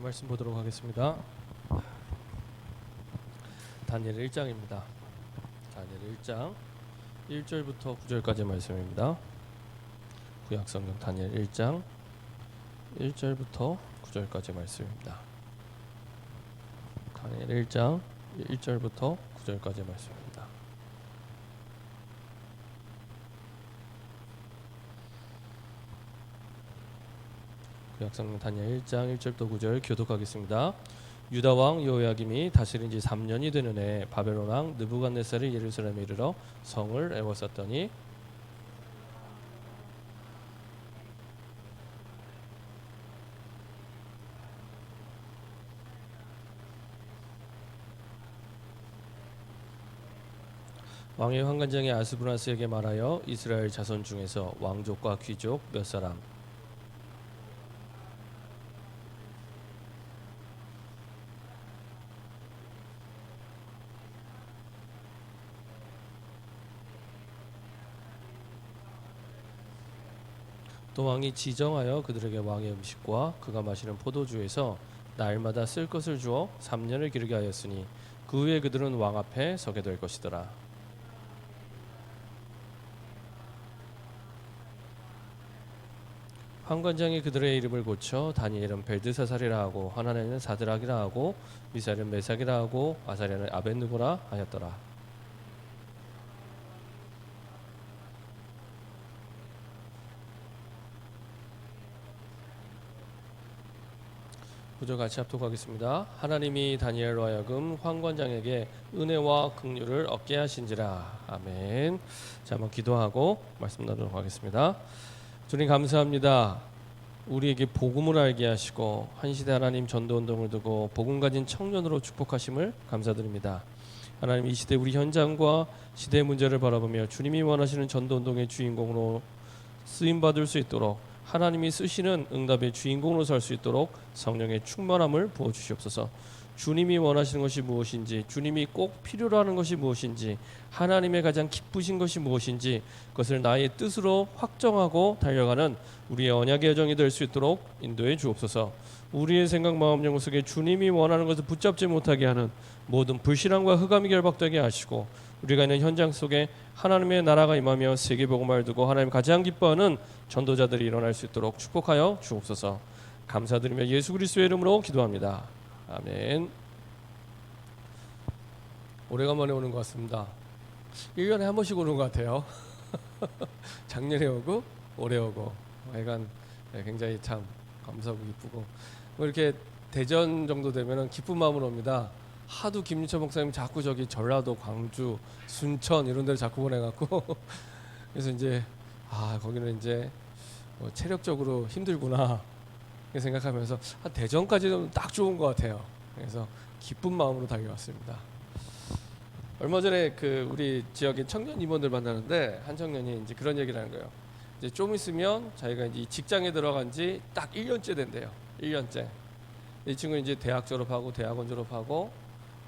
말씀 보도록 하겠습니다. 다니엘 1장입니다. 다니엘 1장 1절부터 9절까지 말씀입니다. 구약성경 다니엘 1장 1절부터 9절까지 말씀입니다. 다니엘 1장 1절부터 9절까지 말씀입니다. 구약성경 다니엘 1장 1절부터 9절 교독하겠습니다. 유다 왕 여호야김이 다스린 지 3년이 되는 해 바벨론 왕 느부갓네살이 예루살렘에 이르러 성을 에워쌌더니 왕의 환관장이 아스브라스에게 말하여 이스라엘 자손 중에서 왕족과 귀족 몇 사람 또 왕이 지정하여 그들에게 왕의 음식과 그가 마시는 포도주에서 날마다 쓸 것을 주어 3년을 기르게 하였으니 그 후에 그들은 왕 앞에 서게 될 것이더라. 환관장이 그들의 이름을 고쳐 다니엘은 벨드사살이라 하고 하나냐는 사드락이라 하고 미사엘은 메삭이라 하고 아사랴는 아벳느고라 하였더라. 구절 같이 합독하겠습니다. 하나님이 다니엘로 하여금 환관장에게 은혜와 긍휼을 얻게 하신지라. 아멘. 자, 한번 기도하고 말씀 나누도록 하겠습니다. 주님 감사합니다. 우리에게 복음을 알게 하시고 한 시대 하나님 전도운동을 두고 복음 가진 청년으로 축복하심을 감사드립니다. 하나님 이 시대 우리 현장과 시대의 문제를 바라보며 주님이 원하시는 전도운동의 주인공으로 쓰임받을 수 있도록 하나님이 쓰시는 응답의 주인공으로 살 수 있도록 성령의 충만함을 부어주시옵소서. 주님이 원하시는 것이 무엇인지, 주님이 꼭 필요로 하는 것이 무엇인지, 하나님의 가장 기쁘신 것이 무엇인지 그것을 나의 뜻으로 확정하고 달려가는 우리의 언약의 여정이 될 수 있도록 인도해 주옵소서. 우리의 생각, 마음, 영혼 속에 주님이 원하는 것을 붙잡지 못하게 하는 모든 불신앙과 흑암이 결박되게 하시고 우리가 있는 현장 속에 하나님의 나라가 임하며 세계복음을 두고 하나님 가장 기뻐하는 전도자들이 일어날 수 있도록 축복하여 주옵소서. 감사드리며 예수 그리스도의 이름으로 기도합니다. 아멘. 오래간만에 오는 것 같습니다. 1년에 한 번씩 오는 것 같아요. 작년에 오고 올해 오고 하여간 굉장히 참 감사하고 기쁘고 뭐 이렇게 대전 정도 되면 기쁜 마음으로 옵니다. 하도 김유철 목사님 자꾸 저기 전라도, 광주, 순천 이런 데를 자꾸 보내갖고 그래서 이제 거기는 이제 뭐 체력적으로 힘들구나 생각하면서 대전까지는 딱 좋은 것 같아요. 그래서 기쁜 마음으로 달려왔습니다. 얼마 전에 그 우리 지역의 청년 임원들 만나는데 한 청년이 이제 그런 얘기를 하는 거예요. 이제 좀 있으면 자기가 이제 직장에 들어간 지 딱 1년째 된대요. 1년째. 이 친구는 이제 대학 졸업하고 대학원 졸업하고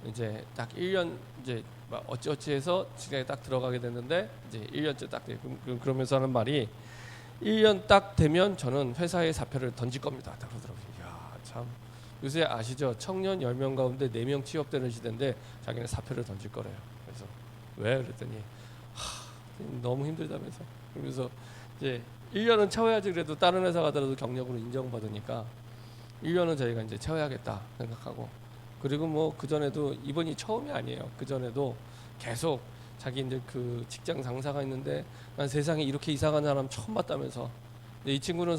이제 딱 1년 이제 어찌어찌해서 직장에 딱 들어가게 됐는데 이제 1년째 딱 돼. 그러면서 하는 말이 1년 딱 되면 저는 회사에 사표를 던질 겁니다. 딱 그러더라고요. 이야, 참 요새 아시죠? 청년 10명 가운데 4명 취업되는 시대인데 자기는 사표를 던질 거래요. 그래서 왜? 그랬더니 너무 힘들다면서. 그러면서 이제 1년은 채워야지 그래도 다른 회사 가더라도 경력으로 인정받으니까 1년은 저희가 이제 채워야겠다 생각하고 그리고 뭐 그전에도 이번이 처음이 아니에요. 그전에도 계속 자기 이제 그 직장 상사가 있는데 난 세상에 이렇게 이상한 사람 처음 봤다면서. 근데 이 친구는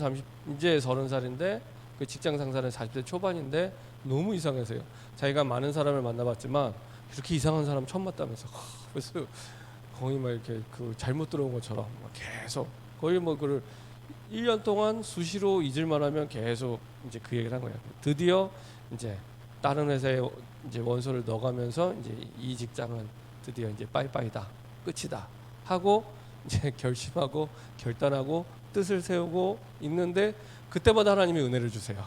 이제 30살인데 그 직장 상사는 40대 초반인데 너무 이상해서요. 자기가 많은 사람을 만나봤지만 이렇게 이상한 사람 처음 봤다면서. 그래서 거의 막 이렇게 그 잘못 들어온 것처럼 계속 거의 뭐 그를 1년 동안 수시로 잊을만 하면 계속 이제 그 얘기를 한 거예요. 드디어 이제 다른 회사에 이제 원서를 넣어가면서 이제 이 직장은 드디어 이제 빠이빠이다, 끝이다 하고 이제 결심하고 결단하고 뜻을 세우고 있는데 그때마다 하나님이 은혜를 주세요.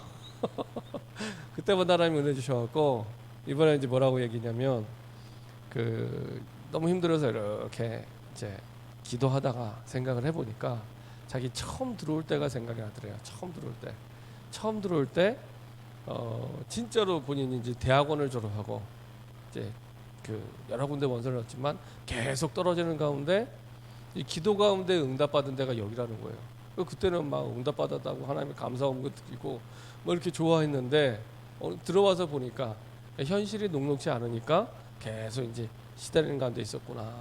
그때마다 하나님이 은혜 주셔갖고 이번에 이제 뭐라고 얘기냐면 그 너무 힘들어서 이렇게 이제 기도하다가 생각을 해보니까 자기 처음 들어올 때가 생각이 나더래요. 처음 들어올 때 진짜로 본인이 이제 대학원을 졸업하고 이제 그 여러 군데 원서를 넣었지만 계속 떨어지는 가운데 이 기도 가운데 응답받은 데가 여기라는 거예요. 그때는 막 응답받았다고 하나님의 감사 온거 드리고 뭐 이렇게 좋아했는데 들어와서 보니까 현실이 녹록지 않으니까 계속 이제 시달리는 가운데 있었구나.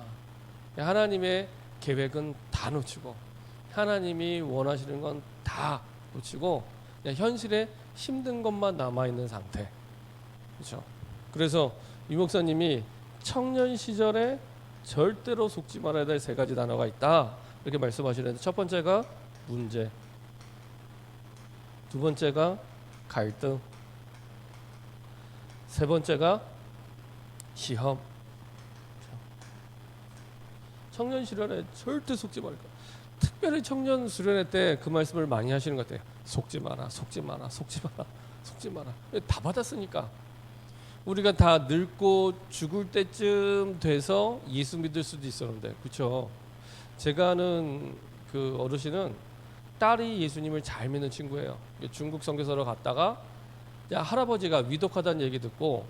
하나님의 계획은 다 놓치고 하나님이 원하시는 건 다 놓치고 그냥 현실에 힘든 것만 남아 있는 상태. 그렇죠? 그래서 이 목사님이 청년 시절에 절대로 속지 말아야 될 세 가지 단어가 있다 이렇게 말씀하시는데, 첫 번째가 문제, 두 번째가 갈등, 세 번째가 시험. 청년 시절에 절대 속지 말까. 특별히 청년 수련회 때 그 말씀을 많이 하시는 것 같아요. 속지 마라, 속지 마라, 속지 마라, 속지 마라. 다 받았으니까. 우리가 다 늙고 죽을 때쯤 돼서 예수 믿을 수도 있었는데, 그렇죠? 제가 아는 그 어르신은 딸이 예수님을 잘 믿는 친구예요. 중국 선교사로 갔다가 할아버지가 위독하다는 얘기 듣고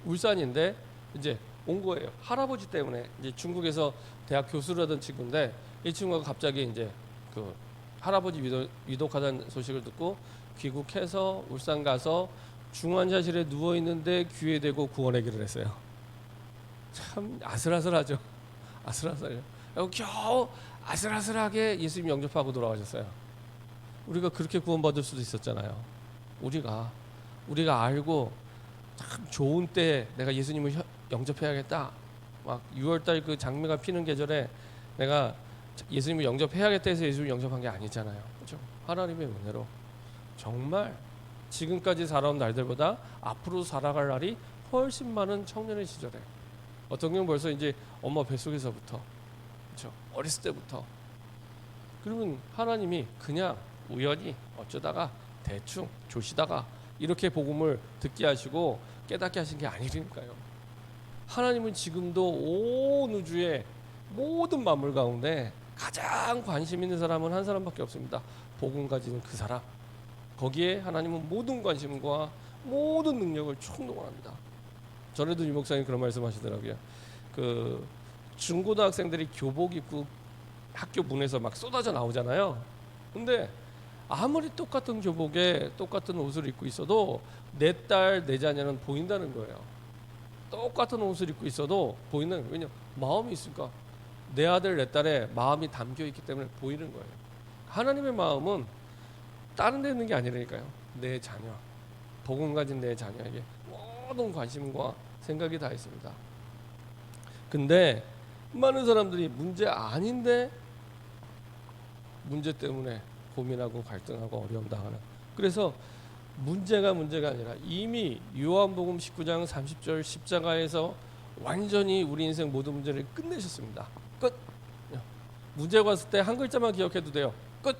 울산인데 이제 온 거예요. 할아버지 때문에. 이제 중국에서 대학 교수를 하던 친구인데 이 친구가 갑자기 이제 그 할아버지 위독하다는 소식을 듣고 귀국해서 울산 가서 중환자실에 누워 있는데 귀에 대고 구원의 길을 했어요. 참 아슬아슬하죠. 아슬아슬해요. 겨우 아슬아슬하게 예수님 영접하고 돌아가셨어요. 우리가 그렇게 구원받을 수도 있었잖아요. 우리가 알고 참 좋은 때 내가 예수님을 영접해야겠다. 막 6월달 그 장미가 피는 계절에 내가 예수님을 영접해야겠다 해서 예수님을 영접한 게 아니잖아요. 그렇죠? 하나님의 은혜로 정말 지금까지 살아온 날들보다 앞으로 살아갈 날이 훨씬 많은 청년의 시절에, 어떤 경우는 벌써 이제 엄마 뱃속에서부터, 그렇죠? 어렸을 때부터. 그러면 하나님이 그냥 우연히 어쩌다가 대충 조시다가 이렇게 복음을 듣게 하시고 깨닫게 하신 게 아니니까요. 하나님은 지금도 온 우주의 모든 만물 가운데 가장 관심 있는 사람은 한 사람밖에 없습니다. 복음 가지는 그 사람. 거기에 하나님은 모든 관심과 모든 능력을 총동원합니다. 전에도 유 목사님 그런 말씀하시더라고요. 그 중고등학생들이 교복 입고 학교 문에서 막 쏟아져 나오잖아요. 근데 아무리 똑같은 교복에 똑같은 옷을 입고 있어도 내 딸, 내 자녀는 보인다는 거예요. 똑같은 옷을 입고 있어도 보이는, 왜냐 마음이 있으니까 내 아들, 내 딸의 마음이 담겨 있기 때문에 보이는 거예요. 하나님의 마음은 다른 데 있는 게 아니라니까요. 내 자녀, 복음 가진 내 자녀에게 모든 관심과 생각이 다 있습니다. 근데 많은 사람들이 문제 아닌데 문제 때문에 고민하고 갈등하고 어려움 당하는. 그래서 문제가 아니라 이미 요한복음 19장 30절 십자가에서 완전히 우리 인생 모든 문제를 끝내셨습니다. 끝. 문제가 왔을 때 한 글자만 기억해도 돼요. 끝.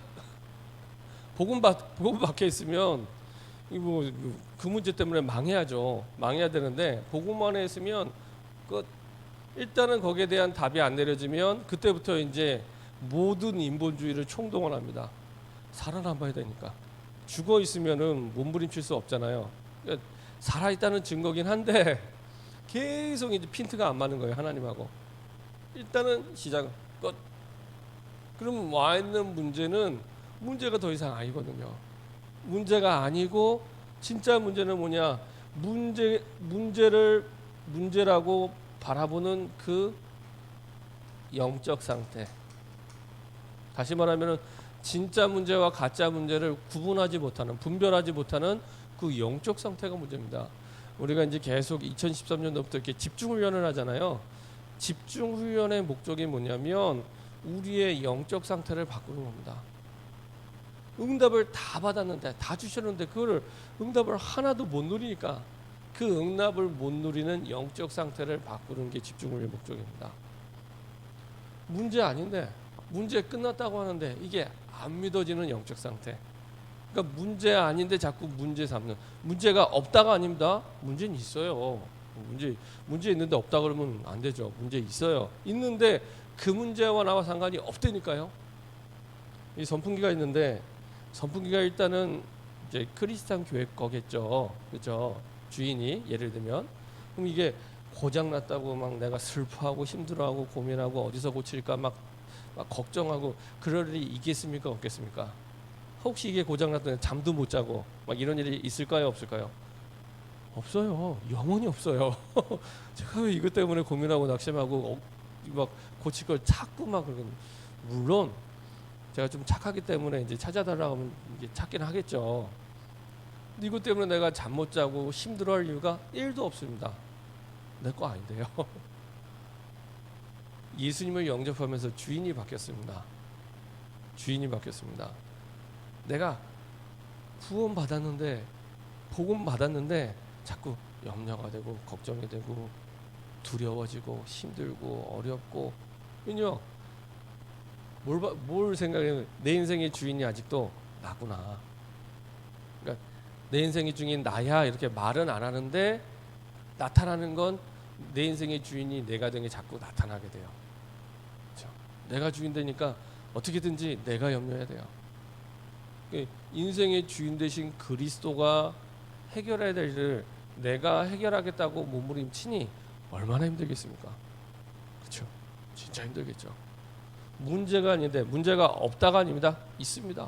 복음 박혀 있으면 이거 그 문제 때문에 망해야죠. 망해야 되는데 복음 안에 있으면 끝. 일단은 거기에 대한 답이 안 내려지면 그때부터 이제 모든 인본주의를 총동원합니다. 살아남아야 되니까. 죽어 있으면은 몸부림칠 수 없잖아요. 그러니까 살아 있다는 증거긴 한데 계속 이제 핀트가 안 맞는 거예요, 하나님하고. 일단은 시작은 끝. 그럼 와 있는 문제는 문제가 더 이상 아니거든요. 문제가 아니고 진짜 문제는 뭐냐? 문제라고 바라보는 그 영적 상태. 다시 말하면은 진짜 문제와 가짜 문제를 구분하지 못하는, 분별하지 못하는 그 영적 상태가 문제입니다. 우리가 이제 계속 2013년도부터 이렇게 집중 훈련을 하잖아요. 집중 훈련의 목적이 뭐냐면 우리의 영적 상태를 바꾸는 겁니다. 응답을 다 받았는데, 다 주셨는데 그거를 응답을 하나도 못 누리니까 그 응답을 못 누리는 영적 상태를 바꾸는 게 집중 훈련의 목적입니다. 문제 아닌데 문제 끝났다고 하는데 이게 안 믿어지는 영적 상태. 그러니까 문제 아닌데 자꾸 문제 삼는. 문제가 없다가 아닙니다. 문제는 있어요. 문제 있는데 없다 그러면 안 되죠. 문제 있어요. 있는데 그 문제와 나와 상관이 없다니까요. 이 선풍기가 있는데 선풍기가 일단은 이제 크리스찬 교회 거겠죠. 그죠? 주인이 예를 들면 그럼 이게 고장 났다고 막 내가 슬퍼하고 힘들어하고 고민하고 어디서 고칠까 막 걱정하고 그럴 일이 있겠습니까? 없겠습니까? 혹시 이게 고장 났더니 잠도 못 자고 막 이런 일이 있을까요? 없을까요? 없어요. 영원히 없어요. 제가 왜 이것 때문에 고민하고 낙심하고 막 고칠 걸 찾고 막 그러는. 물론 제가 좀 착하기 때문에 이제 찾아달라고 하면 이제 찾긴 하겠죠. 근데 이것 때문에 내가 잠 못 자고 힘들어할 이유가 1도 없습니다. 내 거 아닌데요. 예수님을 영접하면서 주인이 바뀌었습니다. 주인이 바뀌었습니다. 내가 구원 받았는데 복음 받았는데 자꾸 염려가 되고 걱정이 되고 두려워지고 힘들고 어렵고 그죠? 뭘 생각해? 내 인생의 주인이 아직도 나구나. 그러니까 내 인생의 주인이 나야 이렇게 말은 안 하는데 나타나는 건 내 인생의 주인이 내가 된 게 자꾸 나타나게 돼요. 그렇죠? 내가 주인 되니까 어떻게든지 내가 염려해야 돼요. 인생의 주인 되신 그리스도가 해결해야 될 일을 내가 해결하겠다고 몸부림치니 얼마나 힘들겠습니까? 그렇죠? 진짜 힘들겠죠. 문제가 아닌데 문제가 없다가 아닙니다. 있습니다.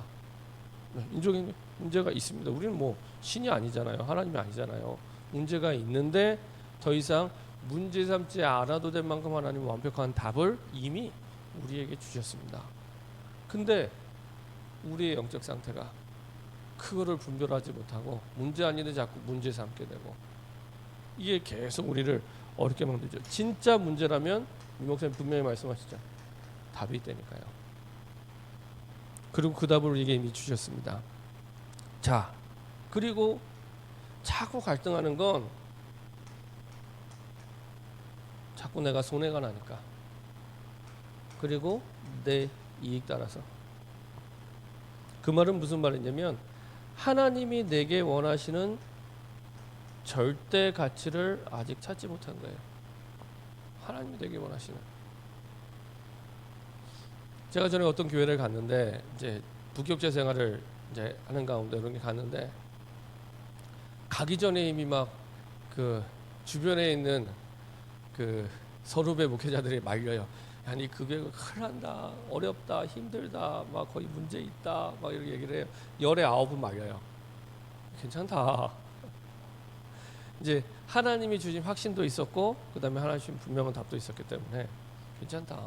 인종에 문제가 있습니다. 우리는 뭐 신이 아니잖아요. 하나님이 아니잖아요. 문제가 있는데 더 이상 문제 삼지 않아도 될 만큼 하나님은 완벽한 답을 이미 우리에게 주셨습니다. 근데 우리의 영적 상태가 그거를 분별하지 못하고 문제 아닌데 자꾸 문제 삼게 되고 이게 계속 우리를 어렵게 만들죠. 진짜 문제라면 이 목사님 분명히 말씀하시죠. 답이 있다니까요. 그리고 그 답을 우리에게 이미 주셨습니다. 자, 그리고 자꾸 갈등하는 건 자꾸 내가 손해가 나니까. 그리고 내 이익 따라서. 그 말은 무슨 말이냐면 하나님이 내게 원하시는 절대 가치를 아직 찾지 못한 거예요. 하나님이 내게 원하시는. 제가 전에 어떤 교회를 갔는데 이제 부격제 생활을 이제 하는 가운데 이런 게 갔는데 가기 전에 이미 막 그 주변에 있는 그 서루배 목회자들이 말려요. 아니 그게 큰일 난다, 어렵다, 힘들다, 막 거의 문제 있다, 막 이렇게 얘기를 해요. 열에 9은 말려요. 괜찮다. 이제 하나님이 주신 확신도 있었고 그 다음에 하나님 주신 분명한 답도 있었기 때문에 괜찮다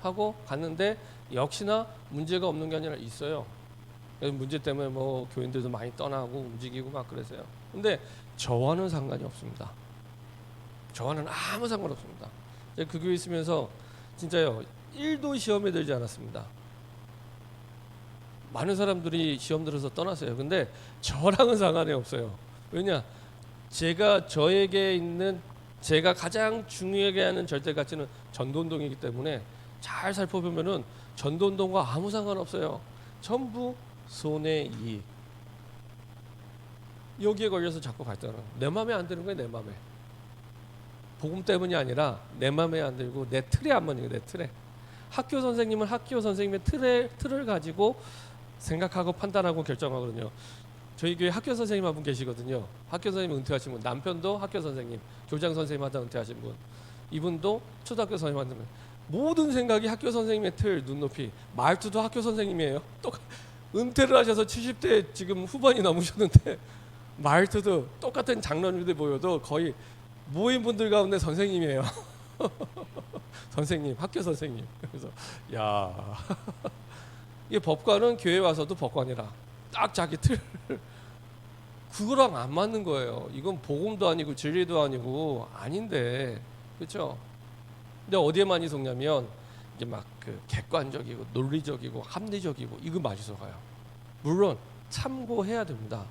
하고 갔는데 역시나 문제가 없는 게 아니라 있어요. 문제 때문에 뭐 교인들도 많이 떠나고 움직이고 막 그러세요. 근데 저와는 상관이 없습니다. 저와는 아무 상관없습니다. 그 교회 있으면서 진짜요 1도 시험에 들지 않았습니다. 많은 사람들이 시험 들어서 떠났어요. 근데 저랑은 상관이 없어요. 왜냐? 제가 저에게 있는 제가 가장 중요하게 하는 절대 가치는 전도운동이기 때문에 잘 살펴보면은 전도운동과 아무 상관없어요. 전부 손해 이익. 여기에 걸려서 자꾸 갈등하는 거예요. 내 마음에 안 드는 거예요. 내 마음에. 복음 때문이 아니라 내 마음에 안 들고 내 틀에 안 맞는 거예요. 내 틀에. 학교 선생님은 학교 선생님의 틀을 가지고 생각하고 판단하고 결정하거든요. 저희 교회 학교 선생님 한 분 계시거든요. 학교 선생님 은퇴하신 분. 남편도 학교 선생님, 교장 선생님 하다 은퇴하신 분. 이분도 초등학교 선생님 하다 모든 생각이 학교 선생님의 틀, 눈높이. 말투도 학교 선생님이에요. 은퇴를 하셔서 70대 지금 후반이 넘으셨는데 말투도 똑같은 장로님들 보여도 거의 모임분들 가운데 선생님이에요. 선생님, 학교 선생님. 그래서 야 이게 법관은 교회 와서도 법관이라 딱 자기 틀 그거랑 안 맞는 거예요. 이건 복음도 아니고 진리도 아니고 아닌데 그렇죠? 근데 어디에 많이 속냐면 이게 막 그 객관적이고 논리적이고 합리적이고 이거 많이 속아요. 물론 참고해야 됩니다.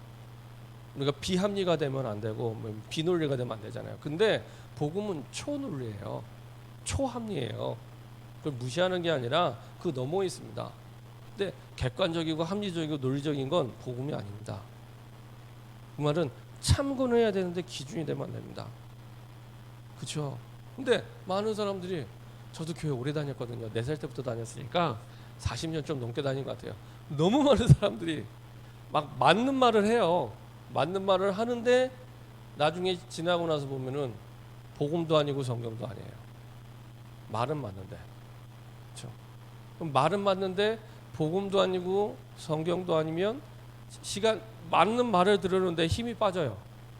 우리가 비합리가 되면 안 되고 비논리가 되면 안 되잖아요. 근데 복음은 초논리예요. 초합리예요. 그걸 무시하는 게 아니라 그 넘어 있습니다. 근데 객관적이고 합리적이고 논리적인 건 복음이 아닙니다. 그 말은 참고는 해야 되는데 기준이 되면 안 됩니다. 그렇죠? 근데 많은 사람들이 저도 교회 오래 다녔거든요. 4살 때부터 다녔으니까 40년 좀 넘게 다닌 것 같아요. 너무 많은 사람들이 막 맞는 말을 해요. 맞는 말을 하는데 나중에 지나고 나서 보면은 복음도 아니고 성경도 아니에요. 말은 맞는데, 그렇죠? 그럼 말은 맞는데 복음도 아니고 성경도 아니면 시간 맞는 말을 들었는데 힘이 빠져요.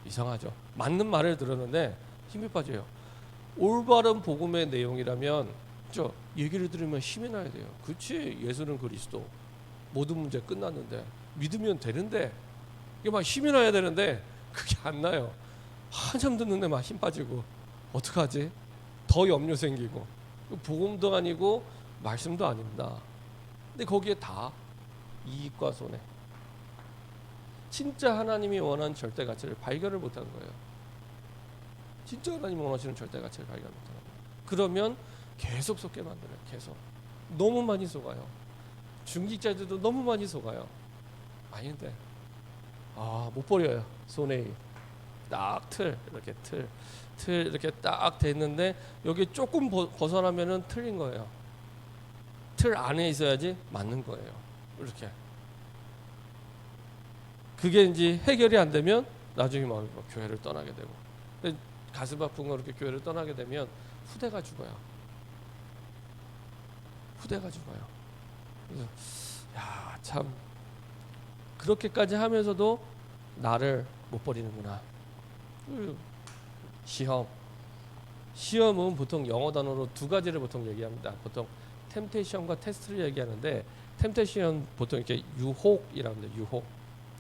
이상하죠. 맞는 말을 들었는데 힘이 빠져요. 올바른 복음의 내용이라면 저 얘기를 들으면 힘이 나야 돼요. 그렇지, 예수는 그리스도, 모든 문제 끝났는데 믿으면 되는데, 이게 막 힘이 나야 되는데 그게 안 나요. 한참 듣는데 막 힘 빠지고 어떡하지? 더 염려 생기고, 복음도 아니고 말씀도 아닙니다. 근데 거기에 다 이익과 손해, 진짜 하나님이 원하는 절대 가치를 발견을 못하는 거예요. 진짜 하나님이 원하시는 절대 가치를 발견 못하는 거예요. 그러면 계속 속게 만들어요. 계속 너무 많이 속아요. 중직자들도 너무 많이 속아요. 아닌데 못 버려요. 손에 딱 이렇게 틀 이렇게 딱 됐는데 여기 조금 벗어나면은 틀린 거예요. 틀 안에 있어야지 맞는 거예요. 이렇게. 그게 이제 해결이 안 되면 나중에 막 교회를 떠나게 되고, 가슴 아픈 거, 이렇게 교회를 떠나게 되면 후대가 죽어요. 후대가 죽어요. 그래서 참 그렇게까지 하면서도 나를 못 버리는구나. 시험은 보통 영어 단어로 두 가지를 보통 얘기합니다. 보통 템테이션과 테스트를 얘기하는데, 템테이션 보통 이렇게 유혹이라고 합니다. 유혹.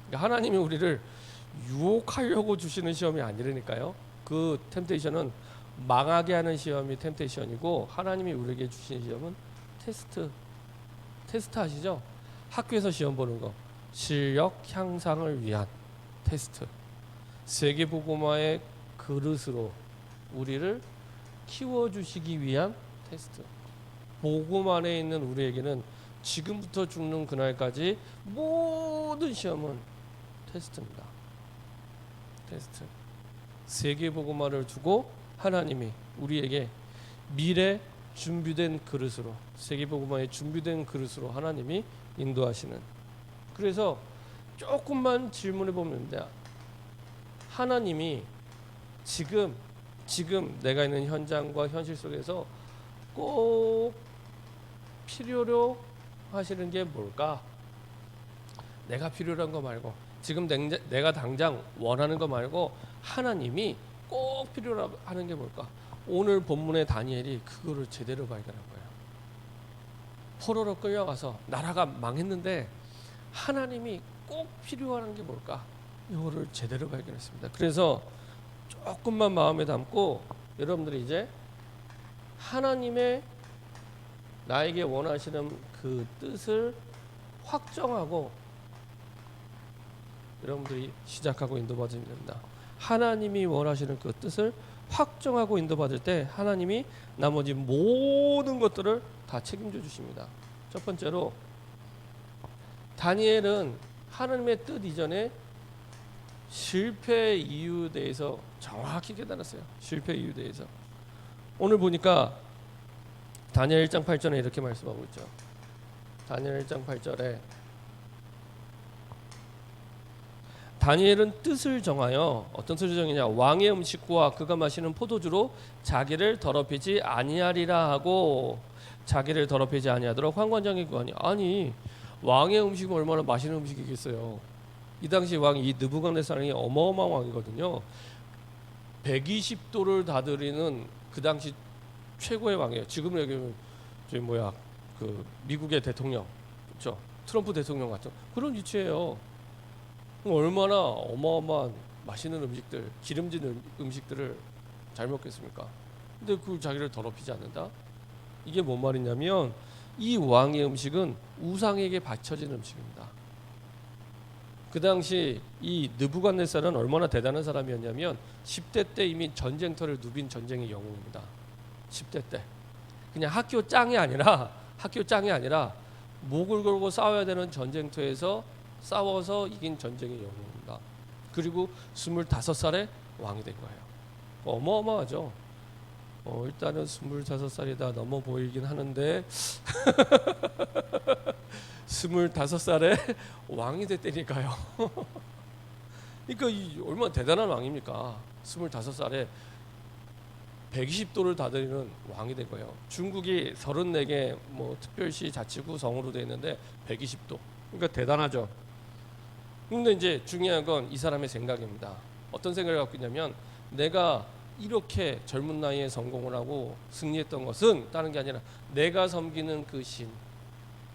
그러니까 하나님이 우리를 유혹하려고 주시는 시험이 아니라니까요. 그 템테이션은 망하게 하는 시험이 템테이션이고, 하나님이 우리에게 주신 시험은 테스트 아시죠? 학교에서 시험 보는 거, 실력 향상을 위한 테스트. 세계복음화의 그릇으로 우리를 키워주시기 위한 테스트. 복음 안에 있는 우리에게는 지금부터 죽는 그날까지 모든 시험은 테스트입니다. 테스트. 세계복음화를 두고 하나님이 우리에게 미래 준비된 그릇으로, 세계복음화의 준비된 그릇으로 하나님이 인도하시는. 그래서 조금만 질문해 보면 됩니다. 하나님이 지금 내가 있는 현장과 현실 속에서 꼭 필요로 하시는 게 뭘까? 내가 필요한 거 말고, 지금 내가 당장 원하는 거 말고 하나님이 꼭 필요로 하는 게 뭘까? 오늘 본문의 다니엘이 그거를 제대로 발견한 거예요. 포로로 끌려가서 나라가 망했는데 하나님이 꼭 필요한 게 뭘까? 이거를 제대로 발견했습니다. 그래서 조금만 마음에 담고 여러분들이 이제 하나님의 나에게 원하시는 그 뜻을 확정하고 여러분들이 시작하고 인도받으면 됩니다. 하나님이 원하시는 그 뜻을 확정하고 인도받을 때 하나님이 나머지 모든 것들을 다 책임져 주십니다. 첫 번째로 다니엘은 하나님의 뜻 이전에 실패 이유에 대해서 정확히 깨달았어요. 실패 이유에 대해서. 오늘 보니까 다니엘 1장 8절에 이렇게 말씀하고 있죠. 다니엘 1장 8절에 다니엘은 뜻을 정하여, 어떤 뜻을 정하냐, 왕의 음식과 그가 마시는 포도주로 자기를 더럽히지 아니하리라 하고, 자기를 더럽히지 아니하도록 환관장에 구하니. 아니, 왕의 음식은 얼마나 맛있는 음식이겠어요. 이 당시 왕이 이 느부갓네살이 어마어마한 왕이거든요. 120도를 다스리는 그 당시 최고의 왕이에요. 지금 여기 그 미국의 대통령, 그렇죠? 트럼프 대통령 같은 그런 위치예요. 얼마나 어마어마한 맛있는 음식들, 기름진 음식들을 잘 먹겠습니까? 근데 그 자기를 더럽히지 않는다? 이게 뭔 말이냐면 이 왕의 음식은 우상에게 바쳐진 음식입니다. 그 당시 이 느부갓네살은 얼마나 대단한 사람이었냐면 10대 때 이미 전쟁터를 누빈 전쟁의 영웅입니다. 10대 때 그냥 학교 짱이 아니라 목을 걸고 싸워야 되는 전쟁터에서 싸워서 이긴 전쟁의 영웅입니다. 그리고 25살에 왕이 된 거예요. 어마어마하죠. 일단은 25살이다 넘어 보이긴 하는데 25살에 왕이 됐다니까요. 그러니까 이 얼마나 대단한 왕입니까? 25살에 120도를 다스리는 왕이 된 거예요. 중국이 34개 뭐 특별시 자치구 성으로 되어 있는데 120도. 그러니까 대단하죠. 근데 이제 중요한 건 이 사람의 생각입니다. 어떤 생각을 갖고 있냐면 내가 이렇게 젊은 나이에 성공을 하고 승리했던 것은 다른 게 아니라 내가 섬기는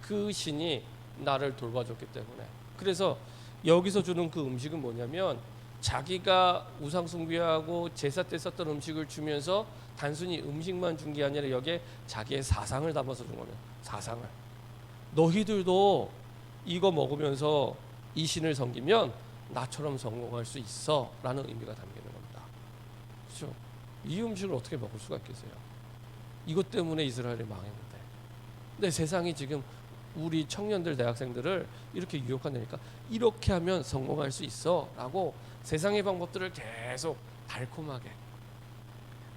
그 신이 나를 돌봐줬기 때문에. 그래서 여기서 주는 그 음식은 뭐냐면 자기가 우상 숭배하고 제사 때 썼던 음식을 주면서 단순히 음식만 준 게 아니라 여기에 자기의 사상을 담아서 준 거예요. 사상을. 너희들도 이거 먹으면서 이 신을 섬기면 나처럼 성공할 수 있어 라는 의미가 담기는 겁니다. 그렇죠? 이 음식을 어떻게 먹을 수가 있겠어요? 이것 때문에 이스라엘이 망했는데. 근데 세상이 지금 우리 청년들 대학생들을 이렇게 유혹한다니까. 이렇게 하면 성공할 수 있어 라고 세상의 방법들을 계속 달콤하게,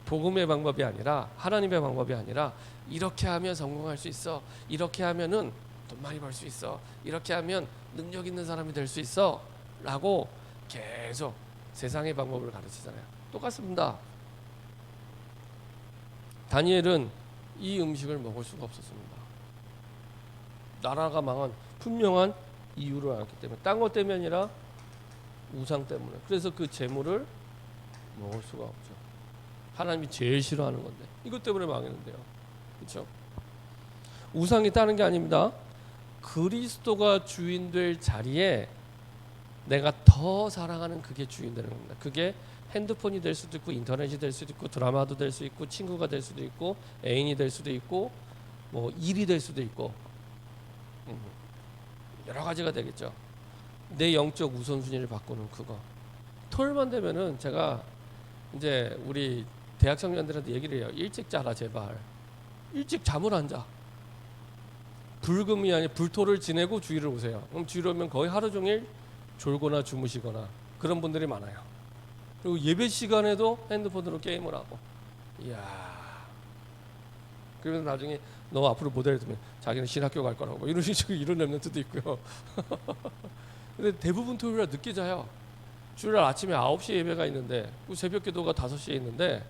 복음의 방법이 아니라 하나님의 방법이 아니라 이렇게 하면 성공할 수 있어, 이렇게 하면은 돈 많이 벌 수 있어, 이렇게 하면 능력 있는 사람이 될 수 있어 라고 계속 세상의 방법을 가르치잖아요. 똑같습니다. 다니엘은 이 음식을 먹을 수가 없었습니다. 나라가 망한 분명한 이유를 알았기 때문에, 딴 것 때문이 아니라 우상 때문에. 그래서 그 재물을 먹을 수가 없죠. 하나님이 제일 싫어하는 건데 이것 때문에 망했는데요. 그렇죠? 우상이 다른 게 아닙니다. 그리스도가 주인 될 자리에 내가 더 사랑하는 그게 주인 되는 겁니다. 그게 핸드폰이 될 수도 있고 인터넷이 될 수도 있고 드라마도 될 수 있고 친구가 될 수도 있고 애인이 될 수도 있고 뭐 일이 될 수도 있고 여러 가지가 되겠죠. 내 영적 우선순위를 바꾸는 그거. 토요일만 되면은 제가 이제 우리 대학 청년들한테 얘기를 해요. 일찍 자라 제발. 일찍 잠을 안 자. 불금이 아니 불토를 지내고 주일을 오세요. 그럼 주일 오면 거의 하루 종일 졸거나 주무시거나 그런 분들이 많아요. 그리고 예배 시간에도 핸드폰으로 게임을 하고. 이야. 그러면 나중에 너 앞으로 모델 되면 자기는 신학교 갈 거라고 이런 식으로 이런 랩런트도 있고요. 근데 대부분 토요일날 늦게 자요. 주일날 아침에 9시에 예배가 있는데 새벽 기도가 5시에 있는데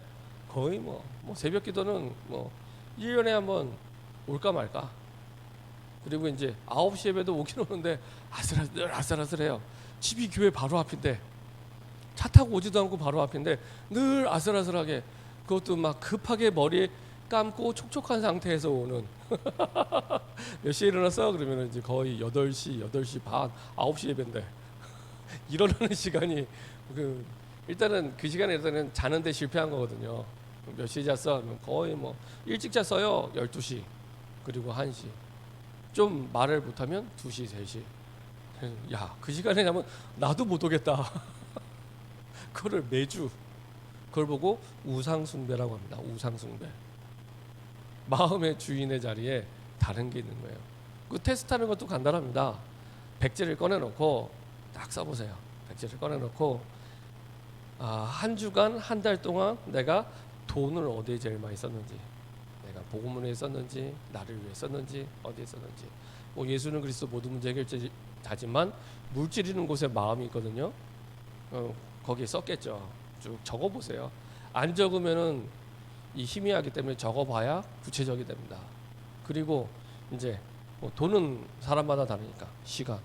거의 뭐 새벽 기도는 뭐 1년에 한번 올까 말까. 그리고 이제 9시 예배도 오긴 오는데 늘 아슬아슬해요. 집이 교회 바로 앞인데 차 타고 오지도 않고 바로 앞인데 늘 아슬아슬하게, 그것도 막 급하게 머리에 감고 촉촉한 상태에서 오는. 몇 시에 일어났어? 그러면 이제 거의 8시, 8시 반, 9시 예배인데 일어나는 시간이 일단은 그 시간에 일단은 자는데 실패한 거거든요. 몇 시에 잤어? 하면 거의 뭐 일찍 잤어요. 12시 그리고 1시. 좀 말을 못하면 2시, 3시. 야, 그 시간에 자면 나도 못 오겠다. 그거를 매주 그걸 보고 우상숭배라고 합니다. 우상숭배. 마음의 주인의 자리에 다른 게 있는 거예요. 그 테스트하는 것도 간단합니다. 백지를 꺼내놓고 딱 써보세요. 백지를 꺼내놓고 한 주간, 한 달 동안 내가 돈을 어디에 제일 많이 썼는지, 내가 복음을 위해 썼는지, 나를 위해 썼는지, 어디에 썼는지. 뭐 예수는 그리스도 모든 문제 해결자지만 물질이는 곳에 마음이 있거든요. 거기에 썼겠죠. 쭉 적어보세요. 안 적으면은 이 희미하기 때문에 적어봐야 구체적이 됩니다. 그리고 이제 뭐 돈은 사람마다 다르니까 시간,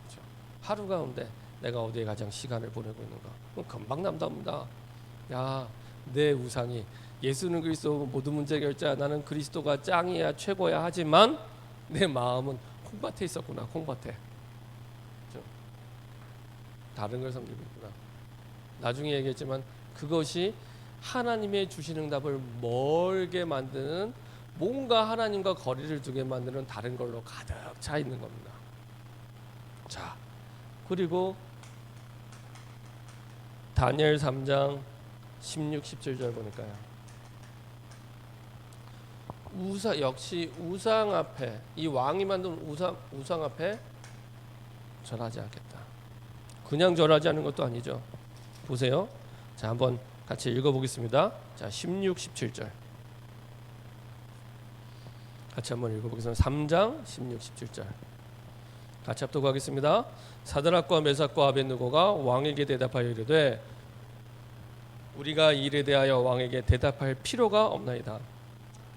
그렇죠? 하루 가운데 내가 어디에 가장 시간을 보내고 있는가, 금방 남답니다. 야, 내 우상이 예수는 그리스도 모든 문제 해결자, 나는 그리스도가 짱이야 최고야 하지만 내 마음은 콩밭에 있었구나. 콩밭에. 그렇죠? 다른 걸 섬기고 있구나. 나중에 얘기했지만 그것이 하나님의 주신 응답을 멀게 만드는, 뭔가 하나님과 거리를 두게 만드는 다른 걸로 가득 차 있는 겁니다. 자, 그리고 다니엘 3장 16, 17절 보니까요. 역시 우상 앞에, 이 왕이 만든 우상 앞에 절하지 않겠다. 그냥 절하지 않는 것도 아니죠. 보세요. 자, 한번 같이 읽어보겠습니다. 자, 16, 17절 같이 한번 읽어보겠습니다. 3장 16, 17절 같이 합독하겠습니다. 사드락과 메삭과 아벳느고가 왕에게 대답하여 이르되 우리가 이 일에 대하여 왕에게 대답할 필요가 없나이다.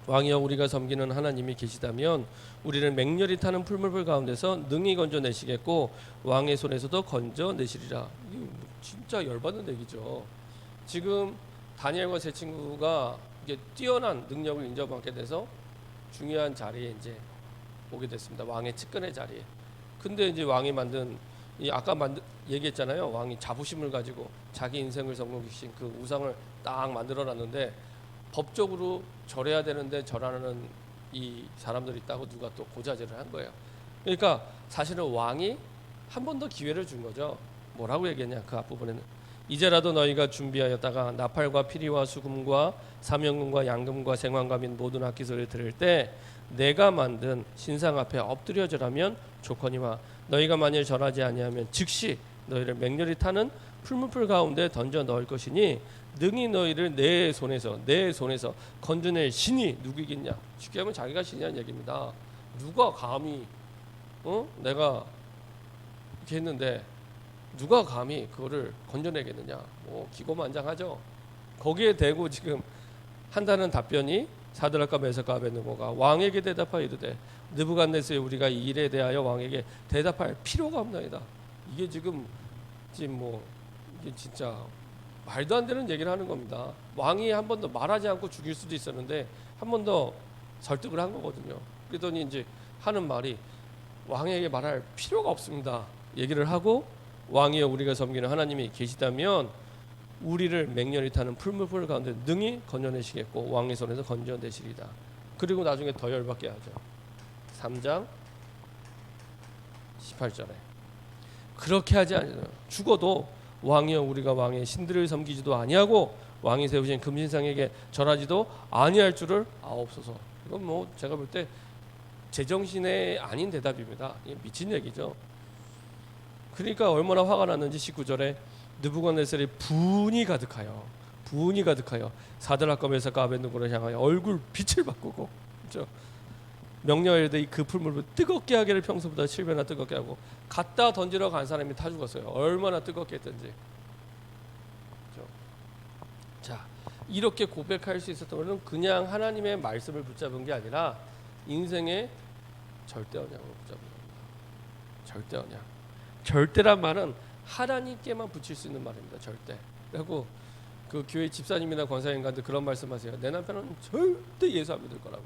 왕이여 우리가 섬기는 하나님이 계시다면 우리를 맹렬히 타는 풀물불 가운데서 능히 건져내시겠고 왕의 손에서도 건져내시리라. 이게 진짜 열받는 얘기죠. 지금 다니엘과 세 친구가 이게 뛰어난 능력을 인정받게 돼서 중요한 자리에 이제 오게 됐습니다. 왕의 측근의 자리에. 근데 이제 왕이 만든 이 아까 얘기했잖아요. 왕이 자부심을 가지고 자기 인생을 성공시킨 그 우상을 딱 만들어놨는데 법적으로 절해야 되는데 절하는 이 사람들이 있다고 누가 또 고자질을 한 거예요. 그러니까 사실은 왕이 한 번 더 기회를 준 거죠. 뭐라고 얘기했냐 그 앞부분에는 이제라도 너희가 준비하였다가 나팔과 피리와 수금과 사명금과 양금과 생황과 및 모든 악기소리를 들을 때 내가 만든 신상 앞에 엎드려 절하면 좋거니와 너희가 만일 절하지 아니하면 즉시 너희를 맹렬히 타는 풀무풀 가운데 던져 넣을 것이니 능히 너희를 내 손에서 건져낼 신이 누구이겠냐. 쉽게 하면 자기가 신이라는 얘기입니다. 누가 감히 내가 이렇게 했는데 누가 감히 그거를 건져내겠느냐. 뭐 기고만장하죠. 거기에 대고 지금 한다는 답변이 사드락과 메삭과 아벳느고가 왕에게 대답하여 이르되 느부갓네살 우리가 이 일에 대하여 왕에게 대답할 필요가 없나이다. 이게 지금 뭐 이게 진짜 말도 안 되는 얘기를 하는 겁니다. 왕이 한 번 더 말하지 않고 죽일 수도 있었는데 한 번 더 설득을 한 거거든요. 그랬더니 이제 하는 말이 왕에게 말할 필요가 없습니다. 얘기를 하고 왕이여 우리가 섬기는 하나님이 계시다면 우리를 맹렬히 타는 풀무풀 가운데 능히 건져내시겠고 왕의 손에서 건져내시리다. 그리고 나중에 더 열받게 하죠. 3장 18절에 그렇게 하지 않으면 죽어도 왕이여 우리가 왕의 신들을 섬기지도 아니하고 왕이 세우신 금신상에게 절하지도 아니할 줄을 아옵소서. 이건 뭐 제가 볼 때 제정신에 아닌 대답입니다. 이게 미친 얘기죠. 그러니까 얼마나 화가 났는지 19절에 느부갓네살이 분이 가득하여 사드락과 메삭과 아벳느고를 향하여 얼굴 빛을 바꾸고 그렇죠? 명령하되 그 풀물을 뜨겁게 하기를 평소보다 7배나 뜨겁게 하고 갖다 던지러 간 사람이 타 죽었어요. 얼마나 뜨겁게 했던지. 그렇죠? 자, 이렇게 고백할 수 있었던 것은 그냥 하나님의 말씀을 붙잡은 게 아니라 인생의 절대 언약을 붙잡은 겁니다. 절대 언약. 절대란 말은 하나님께만 붙일 수 있는 말입니다. 절대. 그리고 그 교회 집사님이나 권사님한테 그런 말씀하세요. 내 남편은 절대 예수 안 믿을 거라고.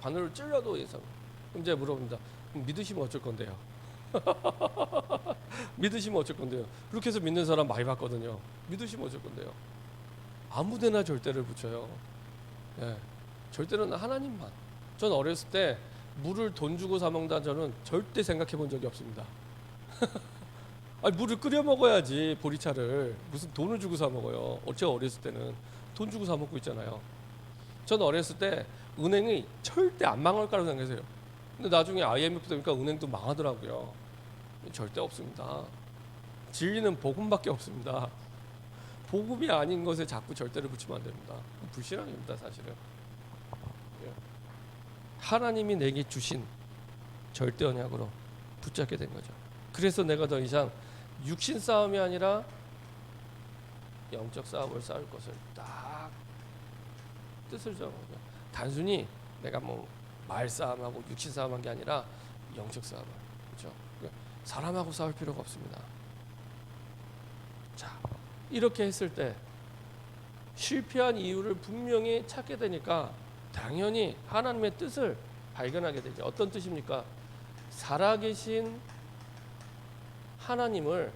바늘을 찔러도 예수. 그럼 제가 물어봅니다. 믿으시면 어쩔 건데요? 믿으시면 어쩔 건데요? 그렇게 해서 믿는 사람 많이 봤거든요. 믿으시면 어쩔 건데요? 아무데나 절대를 붙여요. 예, 절대는 하나님만. 전 어렸을 때 물을 돈 주고 사 먹는다 저는 절대 생각해 본 적이 없습니다. 아니, 물을 끓여 먹어야지 보리차를 무슨 돈을 주고 사 먹어요. 제가 어렸을 때는 돈 주고 사 먹고 있잖아요. 전 어렸을 때 은행이 절대 안 망할 거라고 생각했어요. 근데 나중에 IMF 되니까 은행도 망하더라고요. 절대 없습니다. 진리는 복음밖에 없습니다. 복음이 아닌 것에 자꾸 절대를 붙이면 안 됩니다. 불신앙입니다, 사실은. 하나님이 내게 주신 절대 언약으로 붙잡게 된 거죠. 그래서 내가 더 이상 육신 싸움이 아니라 영적 싸움을 싸울 것을 딱 뜻을 정하고 단순히 내가 뭐 말싸움하고 육신 싸움한 게 아니라 영적 싸움을 그렇죠? 사람하고 싸울 필요가 없습니다. 자, 이렇게 했을 때 실패한 이유를 분명히 찾게 되니까 당연히 하나님의 뜻을 발견하게 되죠. 어떤 뜻입니까? 살아계신 하나님을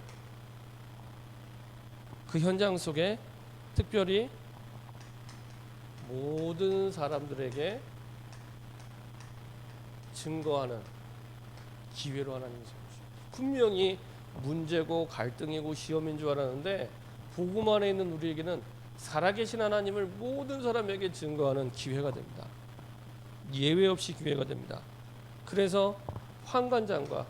그 현장 속에 특별히 모든 사람들에게 증거하는 기회로 하나님이 세우시죠. 분명히 문제고 갈등이고 시험인 줄 알았는데 복음 안에 있는 우리에게는 살아계신 하나님을 모든 사람에게 증거하는 기회가 됩니다. 예외 없이 기회가 됩니다. 그래서 환관장과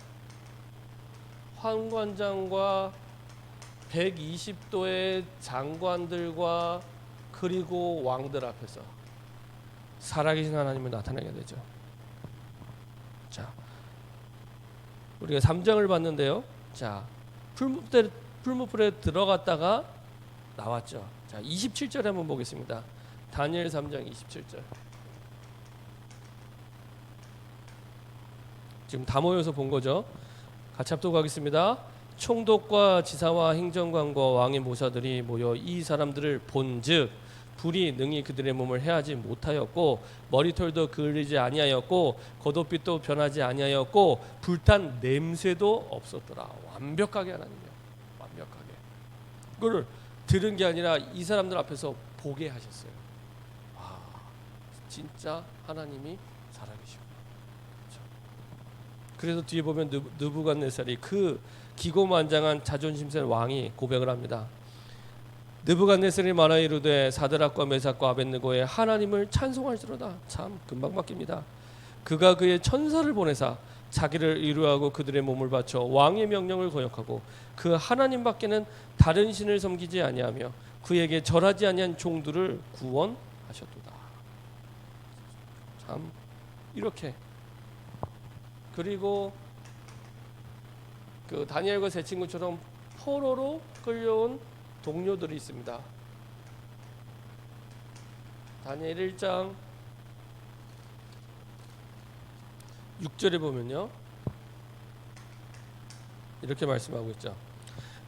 120도의 장관들과 그리고 왕들 앞에서 살아계신 하나님을 나타내게 되죠. 자, 우리가 3장을 봤는데요. 자, 풀무불에 들어갔다가 나왔죠. 자, 27절에 한번 보겠습니다. 다니엘 3장 27절. 지금 다 모여서 본 거죠. 같이 합독하겠습니다. 총독과 지사와 행정관과 왕의 모사들이 모여 이 사람들을 본즉 불이 능히 그들의 몸을 해하지 못하였고 머리털도 그을리지 아니하였고 겉옷빛도 변하지 아니하였고 불탄 냄새도 없었더라. 완벽하게 하나님이요. 완벽하게. 그걸 들은 게 아니라 이 사람들 앞에서 보게 하셨어요. 와, 진짜 하나님이 살아계시구나. 그래서 뒤에 보면 느부갓네살이 그 기고만장한 자존심 센 왕이 고백을 합니다. 느부갓네살이 말하여 이르되 사드락과 메삭과 아벳느고의 하나님을 찬송할지로다. 참 금방 바뀝니다. 그가 그의 천사를 보내사 자기를 의뢰하고 그들의 몸을 바쳐 왕의 명령을 거역하고 그 하나님밖에는 다른 신을 섬기지 아니하며 그에게 절하지 아니한 종들을 구원하셨도다. 참 이렇게. 그리고 그 다니엘과 세 친구처럼 포로로 끌려온 동료들이 있습니다. 다니엘 1장 6절에 보면요, 이렇게 말씀하고 있죠.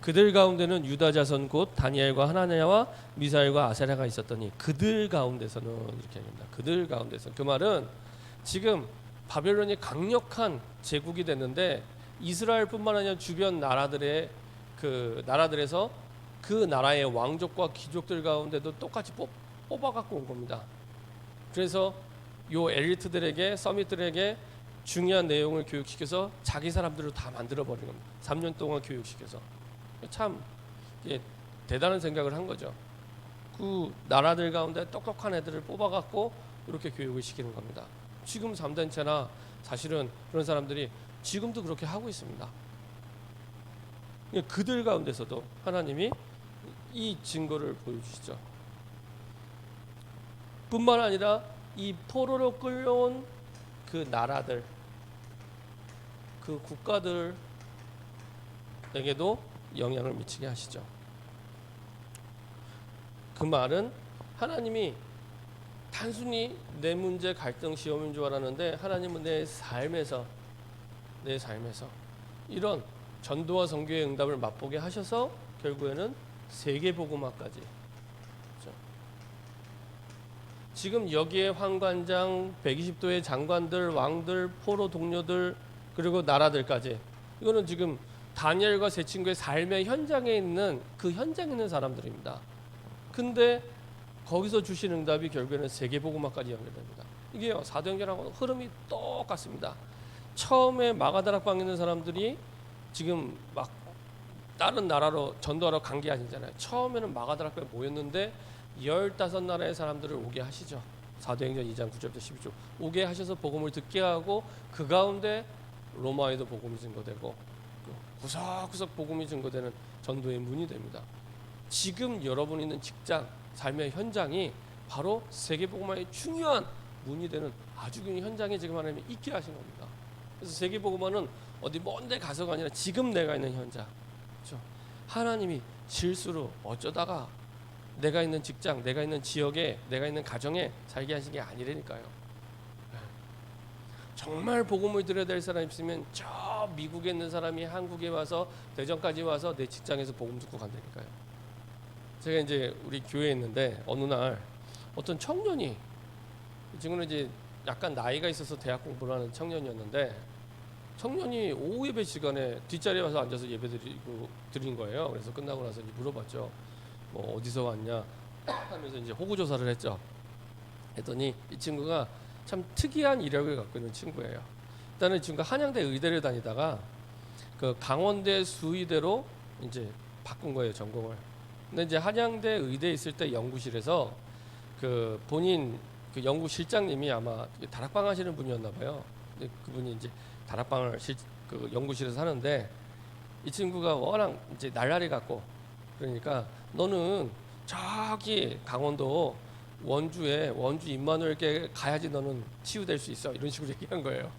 그들 가운데는 유다 자손 곧 다니엘과 하나냐와 미사엘과 아사랴가 있었더니 그들 가운데서는 이렇게 합니다. 그들 가운데서. 그 말은 지금 바벨론이 강력한 제국이 됐는데 이스라엘뿐만 아니라 주변 나라들의 그 나라들에서 그 나라의 왕족과 귀족들 가운데도 똑같이 뽑아갖고 온 겁니다. 그래서 요 엘리트들에게, 서밋들에게 중요한 내용을 교육시켜서 자기 사람들을 다 만들어버린 겁니다. 3년 동안 교육시켜서. 참 대단한 생각을 한 거죠. 그 나라들 가운데 똑똑한 애들을 뽑아갖고 이렇게 교육을 시키는 겁니다. 지금 3단체나 사실은 그런 사람들이 지금도 그렇게 하고 있습니다. 그들 가운데서도 하나님이 이 증거를 보여주시죠. 뿐만 아니라 이 포로로 끌려온 그 나라들, 그 국가들에게도 영향을 미치게 하시죠. 그 말은 하나님이 단순히 내 문제 갈등 시험인 줄 알았는데 하나님은 내 삶에서 이런 전도와 선교의 응답을 맛보게 하셔서 결국에는 세계복음화까지. 그렇죠? 지금 여기에 황관장, 120도의 장관들, 왕들, 포로 동료들, 그리고 나라들까지, 이거는 지금 다니엘과 세 친구의 삶의 현장에 있는 그 현장에 있는 사람들입니다. 근데 거기서 주신 응답이 결국에는 세계복음화까지 연결됩니다. 이게요, 사도행전하고 흐름이 똑같습니다. 처음에 마가다락방에 있는 사람들이 지금 막 다른 나라로 전도하러 간 게 아니잖아요. 처음에는 마가다락방에 모였는데 15나라의 사람들을 오게 하시죠. 사도행전 2장 9절부터 12절 오게 하셔서 복음을 듣게 하고 그 가운데 로마에도 복음이 증거되고 구석구석 복음이 증거되는 전도의 문이 됩니다. 지금 여러분 있는 직장, 삶의 현장이 바로 세계복음화의 중요한 문이 되는 아주 중요한 현장에 지금 하나님이 있게 하신 겁니다. 그래서 세계복음화는 어디 먼 데 가서가 아니라 지금 내가 있는 현장. 그렇죠? 하나님이 실수로 어쩌다가 내가 있는 직장, 내가 있는 지역에, 내가 있는 가정에 살게 하신 게 아니라니까요. 정말 복음을 들어야 될 사람이 있으면 저 미국에 있는 사람이 한국에 와서 대전까지 와서 내 직장에서 복음 듣고 간다니까요. 제가 이제 우리 교회에 있는데 어느 날 어떤 청년이, 이 친구는 이제 약간 나이가 있어서 대학 공부를 하는 청년이었는데, 청년이 오후 예배 시간에 뒷자리에 와서 앉아서 예배 드린 거예요. 그래서 끝나고 나서 이제 물어봤죠. 뭐 어디서 왔냐 하면서 이제 호구 조사를 했죠. 했더니 이 친구가 참 특이한 이력을 갖고 있는 친구예요. 일단은 이 친구가 한양대 의대를 다니다가 그 강원대 수의대로 이제 바꾼 거예요, 전공을. 근데 이제 한양대 의대에 있을 때 연구실에서 그 본인 그 연구실장님이 아마 다락방 하시는 분이었나 봐요. 근데 그분이 이제 다락방을 그 연구실에서 하는데, 이 친구가 워낙 이제 날라리 같고, 그러니까 너는 저기 강원도 원주에 원주 임마누엘께 가야지 너는 치유될 수 있어, 이런 식으로 얘기한 거예요.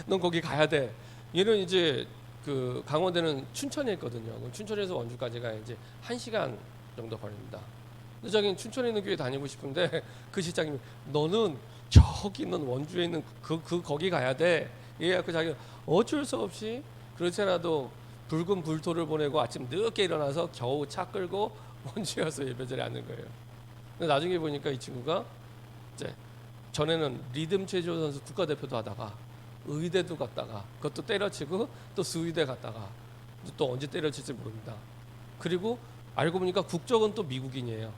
넌 거기 가야 돼. 얘는 이제 그 강원대는 춘천에 있거든요. 그럼 춘천에서 원주까지가 이제 1시간 정도 걸립니다. 근데 자기는 춘천에 있는 교회 다니고 싶은데 그 실장님이 너는 저기 있는 원주에 있는 거기 가야 돼. 얘가 그 자기가 어쩔 수 없이 그렇지 않아도 붉은 불토를 보내고 아침 늦게 일어나서 겨우 차 끌고 원주에 와서 예배자리에 앉는 거예요. 근데 나중에 보니까 이 친구가 이제 전에는 리듬 체조 선수 국가대표도 하다가 의대도 갔다가 그것도 때려치고 또 수의대 갔다가 또 언제 때려칠지 모릅니다. 그리고 알고 보니까 국적은 또 미국인이에요.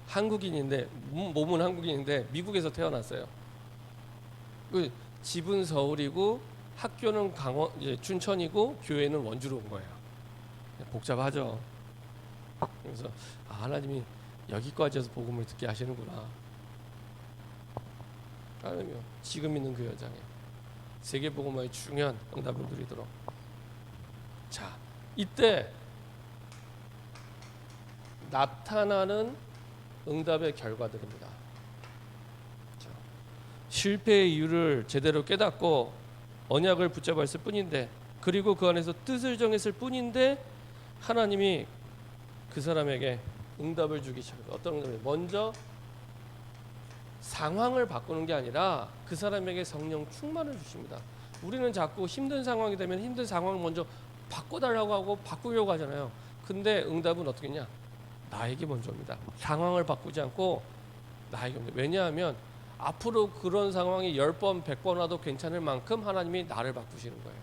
한국인인데 몸은 한국인인데 미국에서 태어났어요. 그 집은 서울이고 학교는 강원 이제 춘천이고 교회는 원주로 온 거예요. 복잡하죠. 그래서 하나님이 여기까지 해서 복음을 듣게 하시는구나. 하나님이요. 지금 있는 그 여장에 세계 복음화의 중요한 응답을 누리도록. 자, 이때 나타나는 응답의 결과들입니다. 자, 실패의 이유를 제대로 깨닫고 언약을 붙잡았을 뿐인데, 그리고 그 안에서 뜻을 정했을 뿐인데 하나님이 그 사람에게 응답을 주기 시작합니다. 어떤 응답을? 먼저 상황을 바꾸는 게 아니라 그 사람에게 성령 충만을 주십니다. 우리는 자꾸 힘든 상황이 되면 힘든 상황을 먼저 바꿔달라고 하고 바꾸려고 하잖아요. 근데 응답은 어떻게 했냐? 나에게 먼저 옵니다. 상황을 바꾸지 않고 나에게 옵니다. 왜냐하면 앞으로 그런 상황이 10번, 100번 와도 괜찮을 만큼 하나님이 나를 바꾸시는 거예요.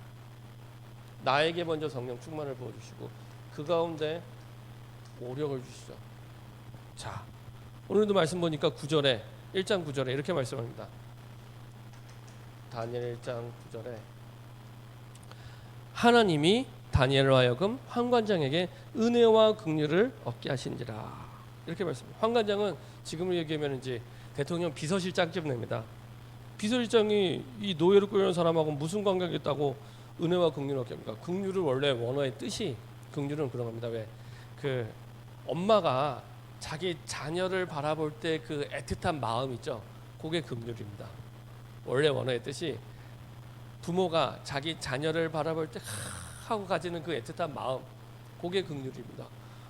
나에게 먼저 성령 충만을 부어주시고 그 가운데 오력을 주시죠. 자, 오늘도 말씀 보니까 9절에 1장 9절에 이렇게 말씀합니다. 다니엘 1장 9절에 하나님이 다니엘로 하여금 환관장에게 은혜와 긍휼을 얻게 하신지라 이렇게 말씀합니다. 환관장은 지금으로 얘기하면 이제 대통령 비서실장쯤 됩니다. 비서실장이 이 노예를 꾸려는 사람하고 무슨 관계가 있다고 은혜와 긍휼을 얻게 합니까? 긍휼은 원래 원어의 뜻이 긍휼은 그런 겁니다. 왜? 그 엄마가 자기 자녀를 바라볼 때 그 애틋한 마음 있죠. 그게 긍휼입니다. 원래 원어의 뜻이 부모가 자기 자녀를 바라볼 때 하고 가지는 그 애틋한 마음, 그게 긍휼입니다.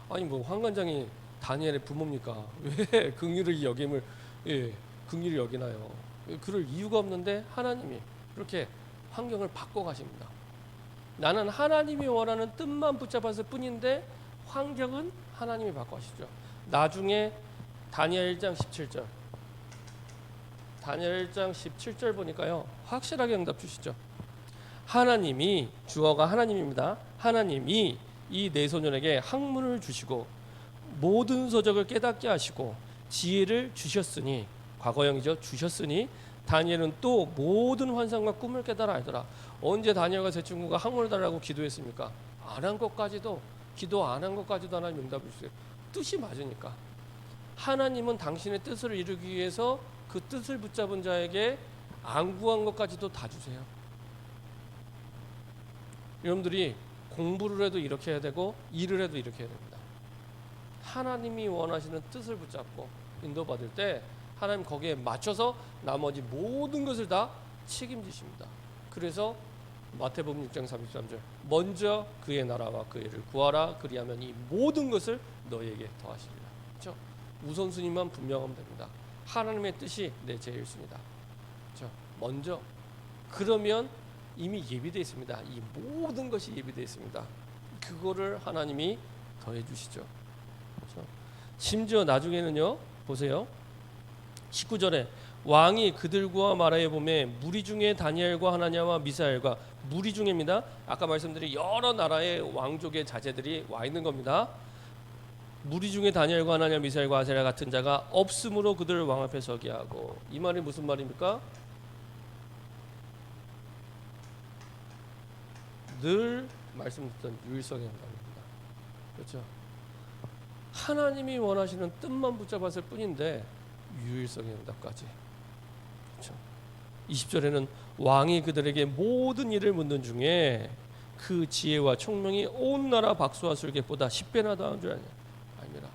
아니 뭐 환관장이 다니엘의 부모입니까? 왜 긍휼을 여김을 긍휼히 여기나요? 그럴 이유가 없는데 하나님이 그렇게 환경을 바꿔 가십니다. 나는 하나님이 원하는 뜻만 붙잡았을 뿐인데 환경은 하나님이 바꿔 가시죠. 나중에 다니엘 1장 17절 다니엘 1장 17절 보니까요 확실하게 응답 주시죠. 하나님이 주어가 하나님입니다. 하나님이 이 네 소년에게 학문을 주시고 모든 서적을 깨닫게 하시고 지혜를 주셨으니 과거형이죠. 주셨으니 다니엘은 또 모든 환상과 꿈을 깨달아 알더라. 언제 다니엘과 세 친구가 학문을 달라고 기도했습니까? 안 한 것까지도 기도 안 한 것까지도 하나님 응답을 주세요. 뜻이 맞으니까. 하나님은 당신의 뜻을 이루기 위해서 그 뜻을 붙잡은 자에게 안 구한 것까지도 다 주세요. 여러분들이 공부를 해도 이렇게 해야 되고 일을 해도 이렇게 해야 됩니다. 하나님이 원하시는 뜻을 붙잡고 인도받을 때 하나님 거기에 맞춰서 나머지 모든 것을 다 책임지십니다. 그래서 마태복음 6장 33절 먼저 그의 나라와 그의 일을 구하라 그리하면 이 모든 것을 너희에게 더하시리라. 그렇죠? 우선순위만 분명하면 됩니다. 하나님의 뜻이 내 제일순위다. 그렇죠? 먼저 그러면 이미 예비되어 있습니다. 이 모든 것이 예비되어 있습니다. 그거를 하나님이 더해 주시죠. 그렇죠? 심지어 나중에는요. 보세요. 19절에 왕이 그들과 말하여 보매 무리 중에 다니엘과 하나냐와 미사엘과 무리 중에입니다. 아까 말씀드린 여러 나라의 왕족의 자제들이 와 있는 겁니다. 무리 중에 다니엘과 하나냐 미사엘과 아세랴 같은 자가 없으므로 그들을 왕 앞에 서게 하고. 이 말이 무슨 말입니까? 늘 말씀드렸던 유일성의 응답입니다. 그렇죠? 하나님이 원하시는 뜻만 붙잡았을 뿐인데 유일성의 응답까지. 그렇죠? 20절에는 왕이 그들에게 모든 일을 묻는 중에 그 지혜와 총명이 온 나라 박수와 술객보다 10배나 더한 줄 아냐? 아닙니다.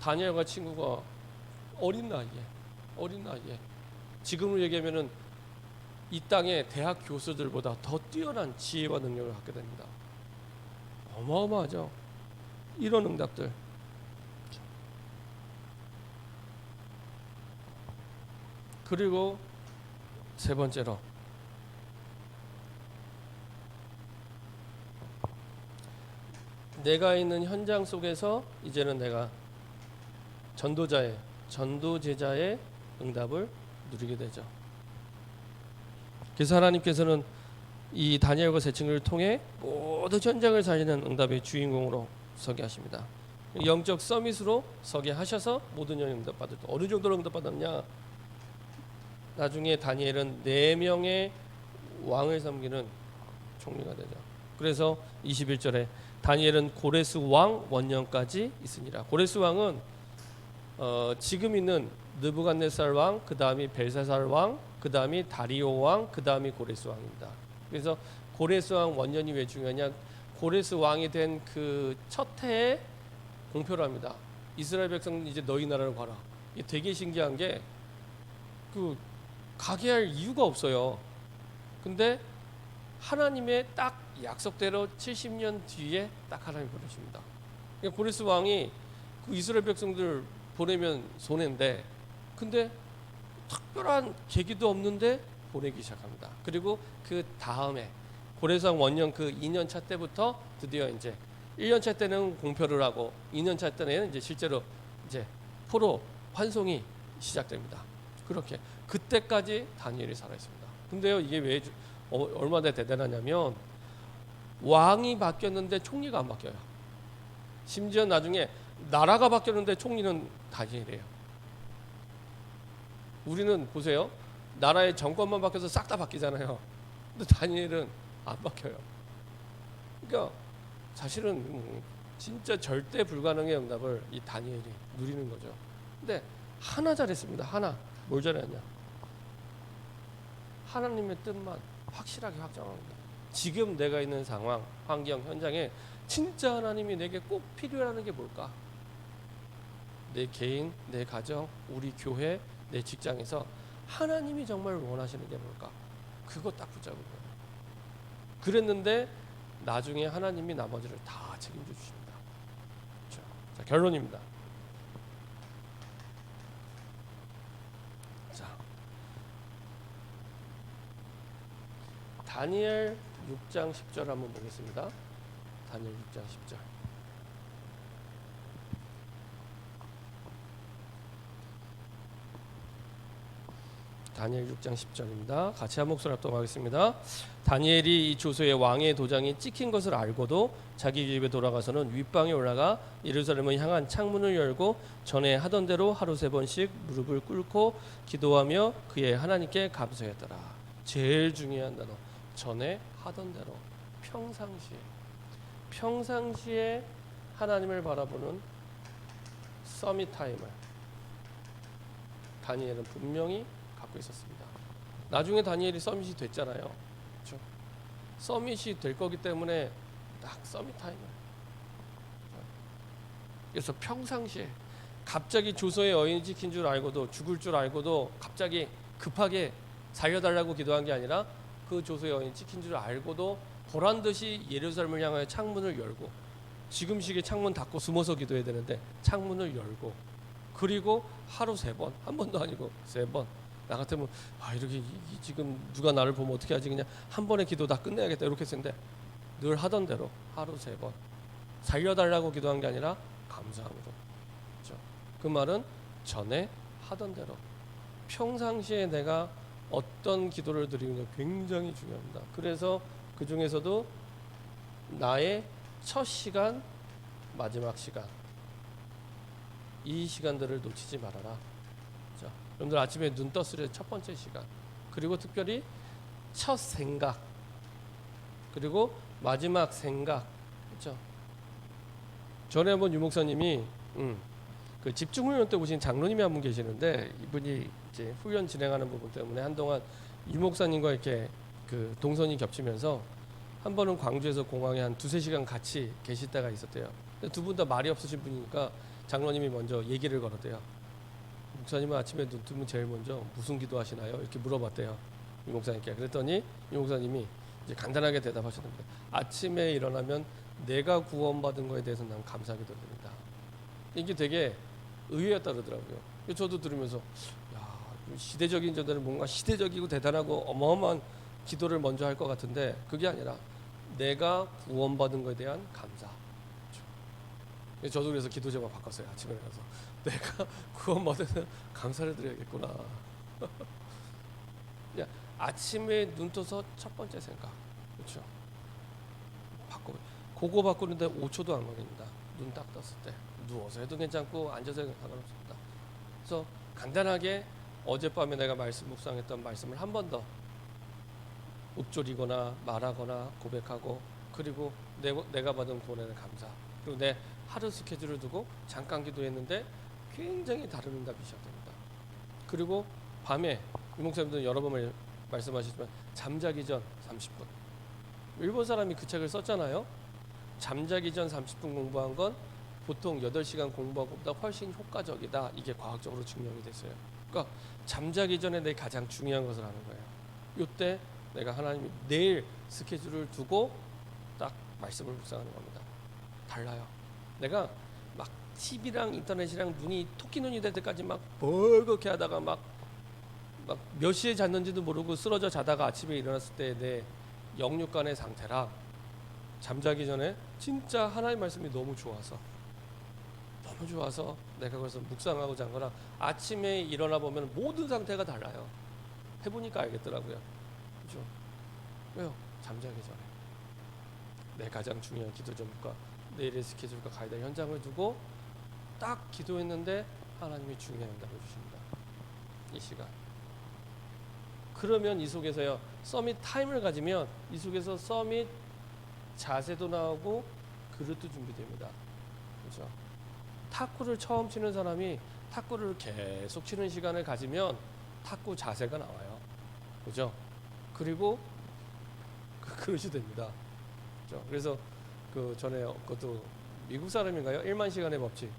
다니엘과 친구가 어린 나이에 지금으로 얘기하면은 이 땅의 대학 교수들보다 더 뛰어난 지혜와 능력을 갖게 됩니다. 어마어마하죠. 이런 응답들. 그리고 세 번째로 내가 있는 현장 속에서 이제는 내가 전도제자의 응답을 누리게 되죠. 그래서 하나님께서는 이 다니엘과 세 친구를 통해 모든 현장을 살리는 응답의 주인공으로 서게 하십니다. 영적 서밋으로 서게 하셔서 모든 영의 응답 받을 때 어느 정도로 응답 받았냐? 나중에 다니엘은 4명의 왕을 섬기는 총리가 되죠. 그래서 21절에 다니엘은 고레스 왕 원년까지 있으니라. 고레스 왕은 지금 있는 느부갓네살 왕, 그 다음이 벨사살 왕, 그 다음이 다리오 왕, 그 다음이 고레스 왕입니다. 그래서 고레스 왕 원년이 왜 중요하냐? 고레스 왕이 된 그 첫 해에 공표를 합니다. 이스라엘 백성 이제 너희 나라로 가라. 이게 되게 신기한 게 그 가게 할 이유가 없어요. 근데 하나님의 딱 약속대로 70년 뒤에 딱 하나님 보내십니다. 그러니까 고레스 왕이 그 이스라엘 백성들 보내면 손해인데, 근데 특별한 계기도 없는데 보내기 시작합니다. 그리고 그 다음에 고레스 왕 원년 그 2년 차 때부터 드디어 이제 1년 차 때는 공표를 하고 2년 차 때는 이제 실제로 이제 포로 환송이 시작됩니다. 그렇게 그때까지 다니엘이 살아 있습니다. 근데요, 이게 왜 얼마나 대단하냐면 왕이 바뀌었는데 총리가 안 바뀌어요. 심지어 나중에 나라가 바뀌었는데 총리는 다니엘이에요. 우리는 보세요, 나라의 정권만 바뀌어서 싹 다 바뀌잖아요. 근데 다니엘은 안 바뀌어요. 그러니까 사실은 진짜 절대 불가능의 응답을 이 다니엘이 누리는 거죠. 근데 하나 잘했습니다. 하나. 뭘 잘했냐? 하나님의 뜻만 확실하게 확정합니다. 지금 내가 있는 상황, 환경, 현장에 진짜 하나님이 내게 꼭 필요하는 게 뭘까? 내 개인, 내 가정, 우리 교회, 내 직장에서 하나님이 정말 원하시는 게 뭘까? 그거 딱 붙잡은 거예요. 그랬는데 나중에 하나님이 나머지를 다 책임져 주십니다. 그렇죠? 자, 결론입니다. 자, 다니엘 6장 10절 한번 보겠습니다. 다니엘 6장 10절. 다니엘 6장 10절입니다. 같이 한 목소리 합독하겠습니다. 다니엘이 이 조서의 왕의 도장이 찍힌 것을 알고도 자기 집에 돌아가서는 윗방에 올라가 예루살렘을 향한 창문을 열고 전에 하던 대로 하루 3번씩 무릎을 꿇고 기도하며 그의 하나님께 감사했더라. 제일 중요한 단어, 전에 하던 대로. 평상시에 하나님을 바라보는 서밋 타임을 다니엘은 분명히 갖고 있었습니다. 나중에 다니엘이 서밋이 됐잖아요. 그렇죠? 서밋이 될 거기 때문에 딱 서밋 타임을. 그래서 평상시에 갑자기 조서의 여인이 찍힌 줄 알고도, 죽을 줄 알고도 갑자기 급하게 살려달라고 기도한 게 아니라 그 조서의 여인이 찍힌 줄 알고도 보란듯이 예루살렘을 향하여 창문을 열고, 지금 시기에 창문 닫고 숨어서 기도해야 되는데 창문을 열고, 그리고 하루 3번, 한 번도 아니고 3번. 나 같으면 이렇게 지금 누가 나를 보면 어떻게 하지, 그냥 한 번의 기도 다 끝내야겠다 이렇게 했는데 늘 하던 대로 하루 3번 살려달라고 기도한 게 아니라 감사함으로. 그렇죠? 그 말은 전에 하던 대로 평상시에 내가 어떤 기도를 드리는 게 굉장히 중요합니다. 그래서 그 중에서도 나의 첫 시간, 마지막 시간, 이 시간들을 놓치지 말아라. 그렇죠? 여러분들 아침에 눈 떴을 때 첫 번째 시간, 그리고 특별히 첫 생각, 그리고 마지막 생각. 그렇죠? 전에 한번 유목사님이 그 집중훈련 때 오신 장로님이 한 분 계시는데, 이분이 이제 훈련 진행하는 부분 때문에 한동안 유목사님과 이렇게 그 동선이 겹치면서 한 번은 광주에서 공항에 한 2-3시간 같이 계실 때가 있었대요. 두 분 다 말이 없으신 분이니까 장로님이 먼저 얘기를 걸었대요. 목사님은 아침에 눈 뜨면 제일 먼저 무슨 기도 하시나요? 이렇게 물어봤대요. 이 목사님께. 그랬더니 이 목사님이 이제 간단하게 대답하셨는데, 아침에 일어나면 내가 구원받은 거에 대해서 난 감사하게 됩니다. 이게 되게 의외였다 그러더라고요. 저도 들으면서 야, 시대적인 저들은 뭔가 시대적이고 대단하고 어마어마한 기도를 먼저 할 것 같은데, 그게 아니라 내가 구원받은 거에 대한 감사. 그렇죠? 저도 그래서 기도 제목 바꿨어요. 아침에 가서 내가 구원받은 감사를 드려야겠구나. 그냥 아침에 눈 떠서 첫 번째 생각. 그렇죠? 그거 바꾸는데 5초도 안 걸립니다. 눈 딱 떴을 때 누워서 해도 괜찮고 앉아서 해도 상관없습니다. 그래서 간단하게 어젯밤에 내가 묵상했던 말씀을 한 번 더 읊조리거나 말하거나 고백하고, 그리고 내가 받은 구원에 대한 감사, 그리고 내 하루 스케줄을 두고 잠깐 기도했는데 굉장히 다른 응답이 시작됩니다. 그리고 밤에 이 목사님들은 여러 번 말씀하시지만 잠자기 전 30분, 일본 사람이 그 책을 썼잖아요. 잠자기 전 30분 공부한 건 보통 8시간 공부한 것보다 훨씬 효과적이다. 이게 과학적으로 증명이 됐어요. 그러니까 잠자기 전에 내 가장 중요한 것을 하는 거예요. 이때 내가 하나님이 내일 스케줄을 두고 딱 말씀을 묵상하는 겁니다. 달라요. 내가 막 TV랑 인터넷이랑 눈이 토끼 눈이 될 때까지 막 벌겋게 하다가 막 몇 시에 잤는지도 모르고 쓰러져 자다가 아침에 일어났을 때 내 영육간의 상태랑 잠자기 전에 진짜 하나님 말씀이 너무 좋아서 내가 그래서 묵상하고 잔 거랑 아침에 일어나 보면 모든 상태가 달라요. 해보니까 알겠더라고요. 그죠? 왜요? 잠자기 전에 내 가장 중요한 기도 제목과 내일의 스케줄과 가야 될 현장을 두고 딱 기도했는데 하나님이 중요한 응답을 주십니다. 이 시간. 그러면 이 속에서요, 서밋 타임을 가지면 이 속에서 서밋 자세도 나오고 그릇도 준비됩니다. 그렇죠? 탁구를 처음 치는 사람이 탁구를 계속 치는 시간을 가지면 탁구 자세가 나와요. 그죠? 그리고 그 그릇이 됩니다. 그렇죠? 그래서 그 전에 그것도 미국 사람인가요? 1만 시간의 법칙.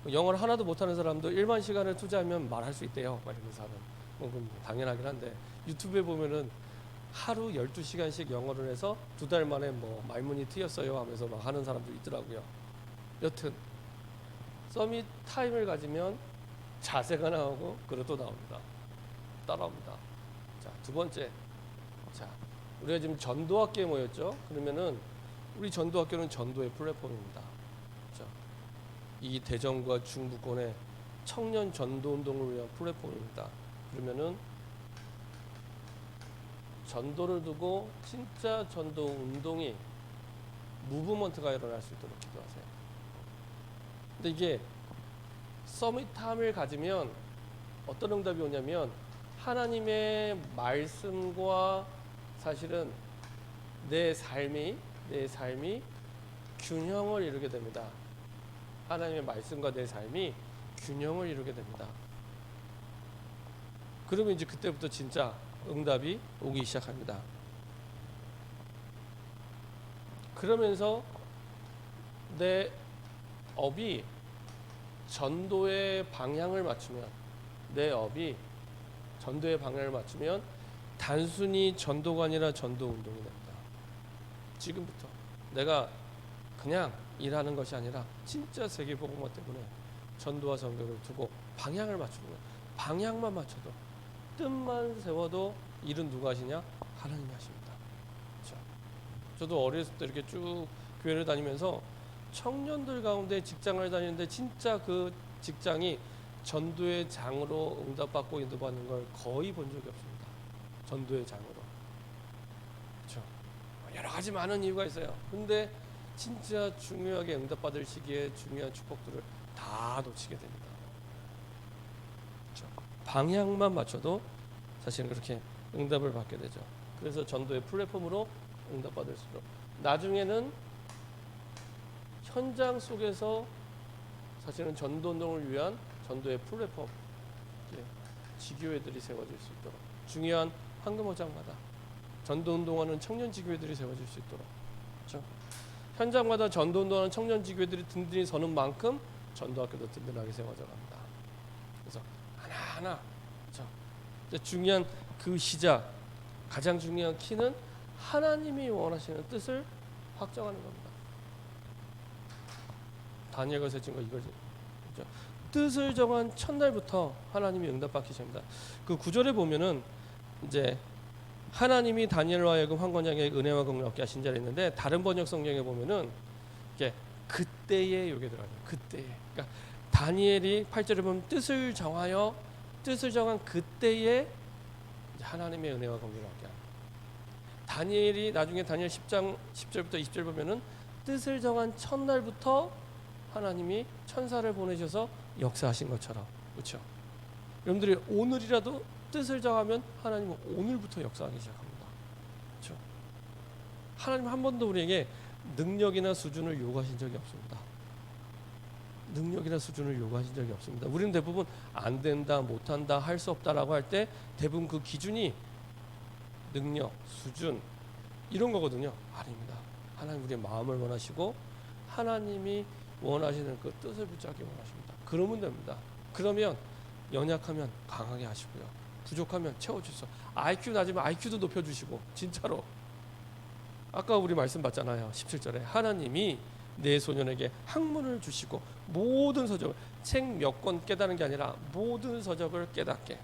영어를 하나도 못하는 사람도 1만 시간을 투자하면 말할 수 있대요. 막 이런 사람. 그건 당연하긴 한데 유튜브에 보면은 하루 12시간씩 영어를 해서 2달 만에 뭐 말문이 트였어요 하면서 막 하는 사람도 있더라고요. 여튼 서밋 타임을 가지면 자세가 나오고 그릇도 나옵니다. 따라옵니다. 자, 두 번째. 자, 우리가 지금 전도학교에 모였죠. 그러면은 우리 전도학교는 전도의 플랫폼입니다. 그렇죠? 이 대전과 중부권의 청년 전도 운동을 위한 플랫폼입니다. 그러면은 전도를 두고 진짜 전도 운동이 무브먼트가 일어날 수 있도록 기도하세요. 근데 이게 서밋함을 가지면 어떤 응답이 오냐면 하나님의 말씀과 사실은 내 삶이 균형을 이루게 됩니다. 하나님의 말씀과 내 삶이 균형을 이루게 됩니다. 그러면 이제 그때부터 진짜 응답이 오기 시작합니다. 그러면서 내 업이 전도의 방향을 맞추면 단순히 전도가 아니라 전도 운동이 됩니다. 지금부터 내가 그냥 일하는 것이 아니라 진짜 세계복음화 때문에 전도와 선교를 두고 방향을 맞추는 거예요. 방향만 맞춰도, 뜻만 세워도 일은 누가 하시냐? 하나님이 하십니다. 그렇죠? 저도 어렸을 때 이렇게 쭉 교회를 다니면서 청년들 가운데 직장을 다니는데 진짜 그 직장이 전도의 장으로 응답받고 인도받는 걸 거의 본 적이 없습니다. 전도의 장으로. 그렇죠? 여러 가지 많은 이유가 있어요. 근데 진짜 중요하게 응답받을 시기에 중요한 축복들을 다 놓치게 됩니다. 그렇죠? 방향만 맞춰도 사실은 그렇게 응답을 받게 되죠. 그래서 전도의 플랫폼으로 응답받을수록 나중에는 현장 속에서 사실은 전도운동을 위한 전도의 플랫폼, 지교회들이 세워질 수 있도록, 중요한 황금어장마다 전도운동하는 청년 지교회들이 세워질 수 있도록, 그렇죠? 현장마다 전도운동하는 청년 지교회들이 든든히 서는 만큼 전도학교도 든든하게 세워져 갑니다. 그래서 하나하나, 그렇죠? 중요한 그 시작, 가장 중요한 키는 하나님이 원하시는 뜻을 확정하는 겁니다. 다니엘서 증거 이거죠. 뜻을 정한 첫날부터 하나님이 응답받기 시작합니다. 그 구절에 보면은 이제 하나님이 다니엘로 하여금 황건장에게 은혜와 공을 얻게 하신 자를 있는데, 다른 번역 성경에 보면은 이게 그때에 요게 들어가요. 그때에. 그러니까 다니엘이 8절에 보면 뜻을 정한 그때에 하나님의 은혜와 공을 얻게 합니다. 다니엘이 나중에 다니엘 10장 10절부터 20절 보면은 뜻을 정한 첫날부터 하나님이 천사를 보내셔서 역사하신 것처럼, 그렇죠? 여러분들이 오늘이라도 뜻을 정하면 하나님은 오늘부터 역사하기 시작합니다. 그렇죠? 하나님 한 번도 우리에게 능력이나 수준을 요구하신 적이 없습니다. 능력이나 수준을 요구하신 적이 없습니다. 우리는 대부분 안 된다, 못한다, 할 수 없다라고 할 때 대부분 그 기준이 능력, 수준 이런 거거든요. 아닙니다. 하나님 우리의 마음을 원하시고 하나님이 원하시는 그 뜻을 붙잡기 원하십니다. 그러면 됩니다. 그러면 연약하면 강하게 하시고요, 부족하면 채워주셔서 IQ 낮으면 IQ도 높여주시고, 진짜로 아까 우리 말씀 봤잖아요. 17절에 하나님이 내 소년에게 학문을 주시고 모든 서적을, 책 몇 권 깨달은 게 아니라 모든 서적을 깨닫게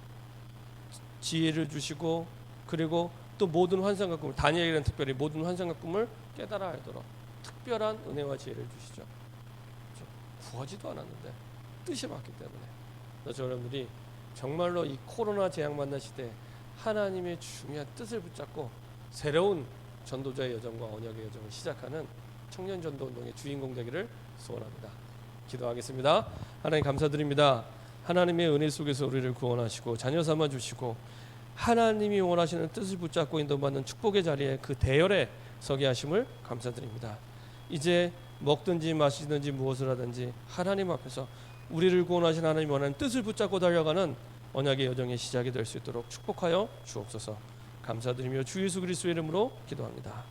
지혜를 주시고, 그리고 또 모든 환상과 꿈을, 다니엘은 특별히 모든 환상과 꿈을 깨달아 알도록 특별한 은혜와 지혜를 주시죠. 구하지도 않았는데 뜻이 맞기 때문에. 그래서 여러분들이 정말로 이 코로나 재앙 만난 시대에 하나님의 중요한 뜻을 붙잡고 새로운 전도자의 여정과 언약의 여정을 시작하는 청년 전도 운동의 주인공 되기를 소원합니다. 기도하겠습니다. 하나님 감사드립니다. 하나님의 은혜 속에서 우리를 구원하시고 자녀 삼아 주시고 하나님이 원하시는 뜻을 붙잡고 인도받는 축복의 자리에 그 대열에 서게 하심을 감사드립니다. 이제 먹든지 마시든지 무엇을 하든지 하나님 앞에서 우리를 구원하신 하나님 원하는 뜻을 붙잡고 달려가는 언약의 여정의 시작이 될 수 있도록 축복하여 주옵소서. 감사드리며 주 예수 그리스도의 이름으로 기도합니다.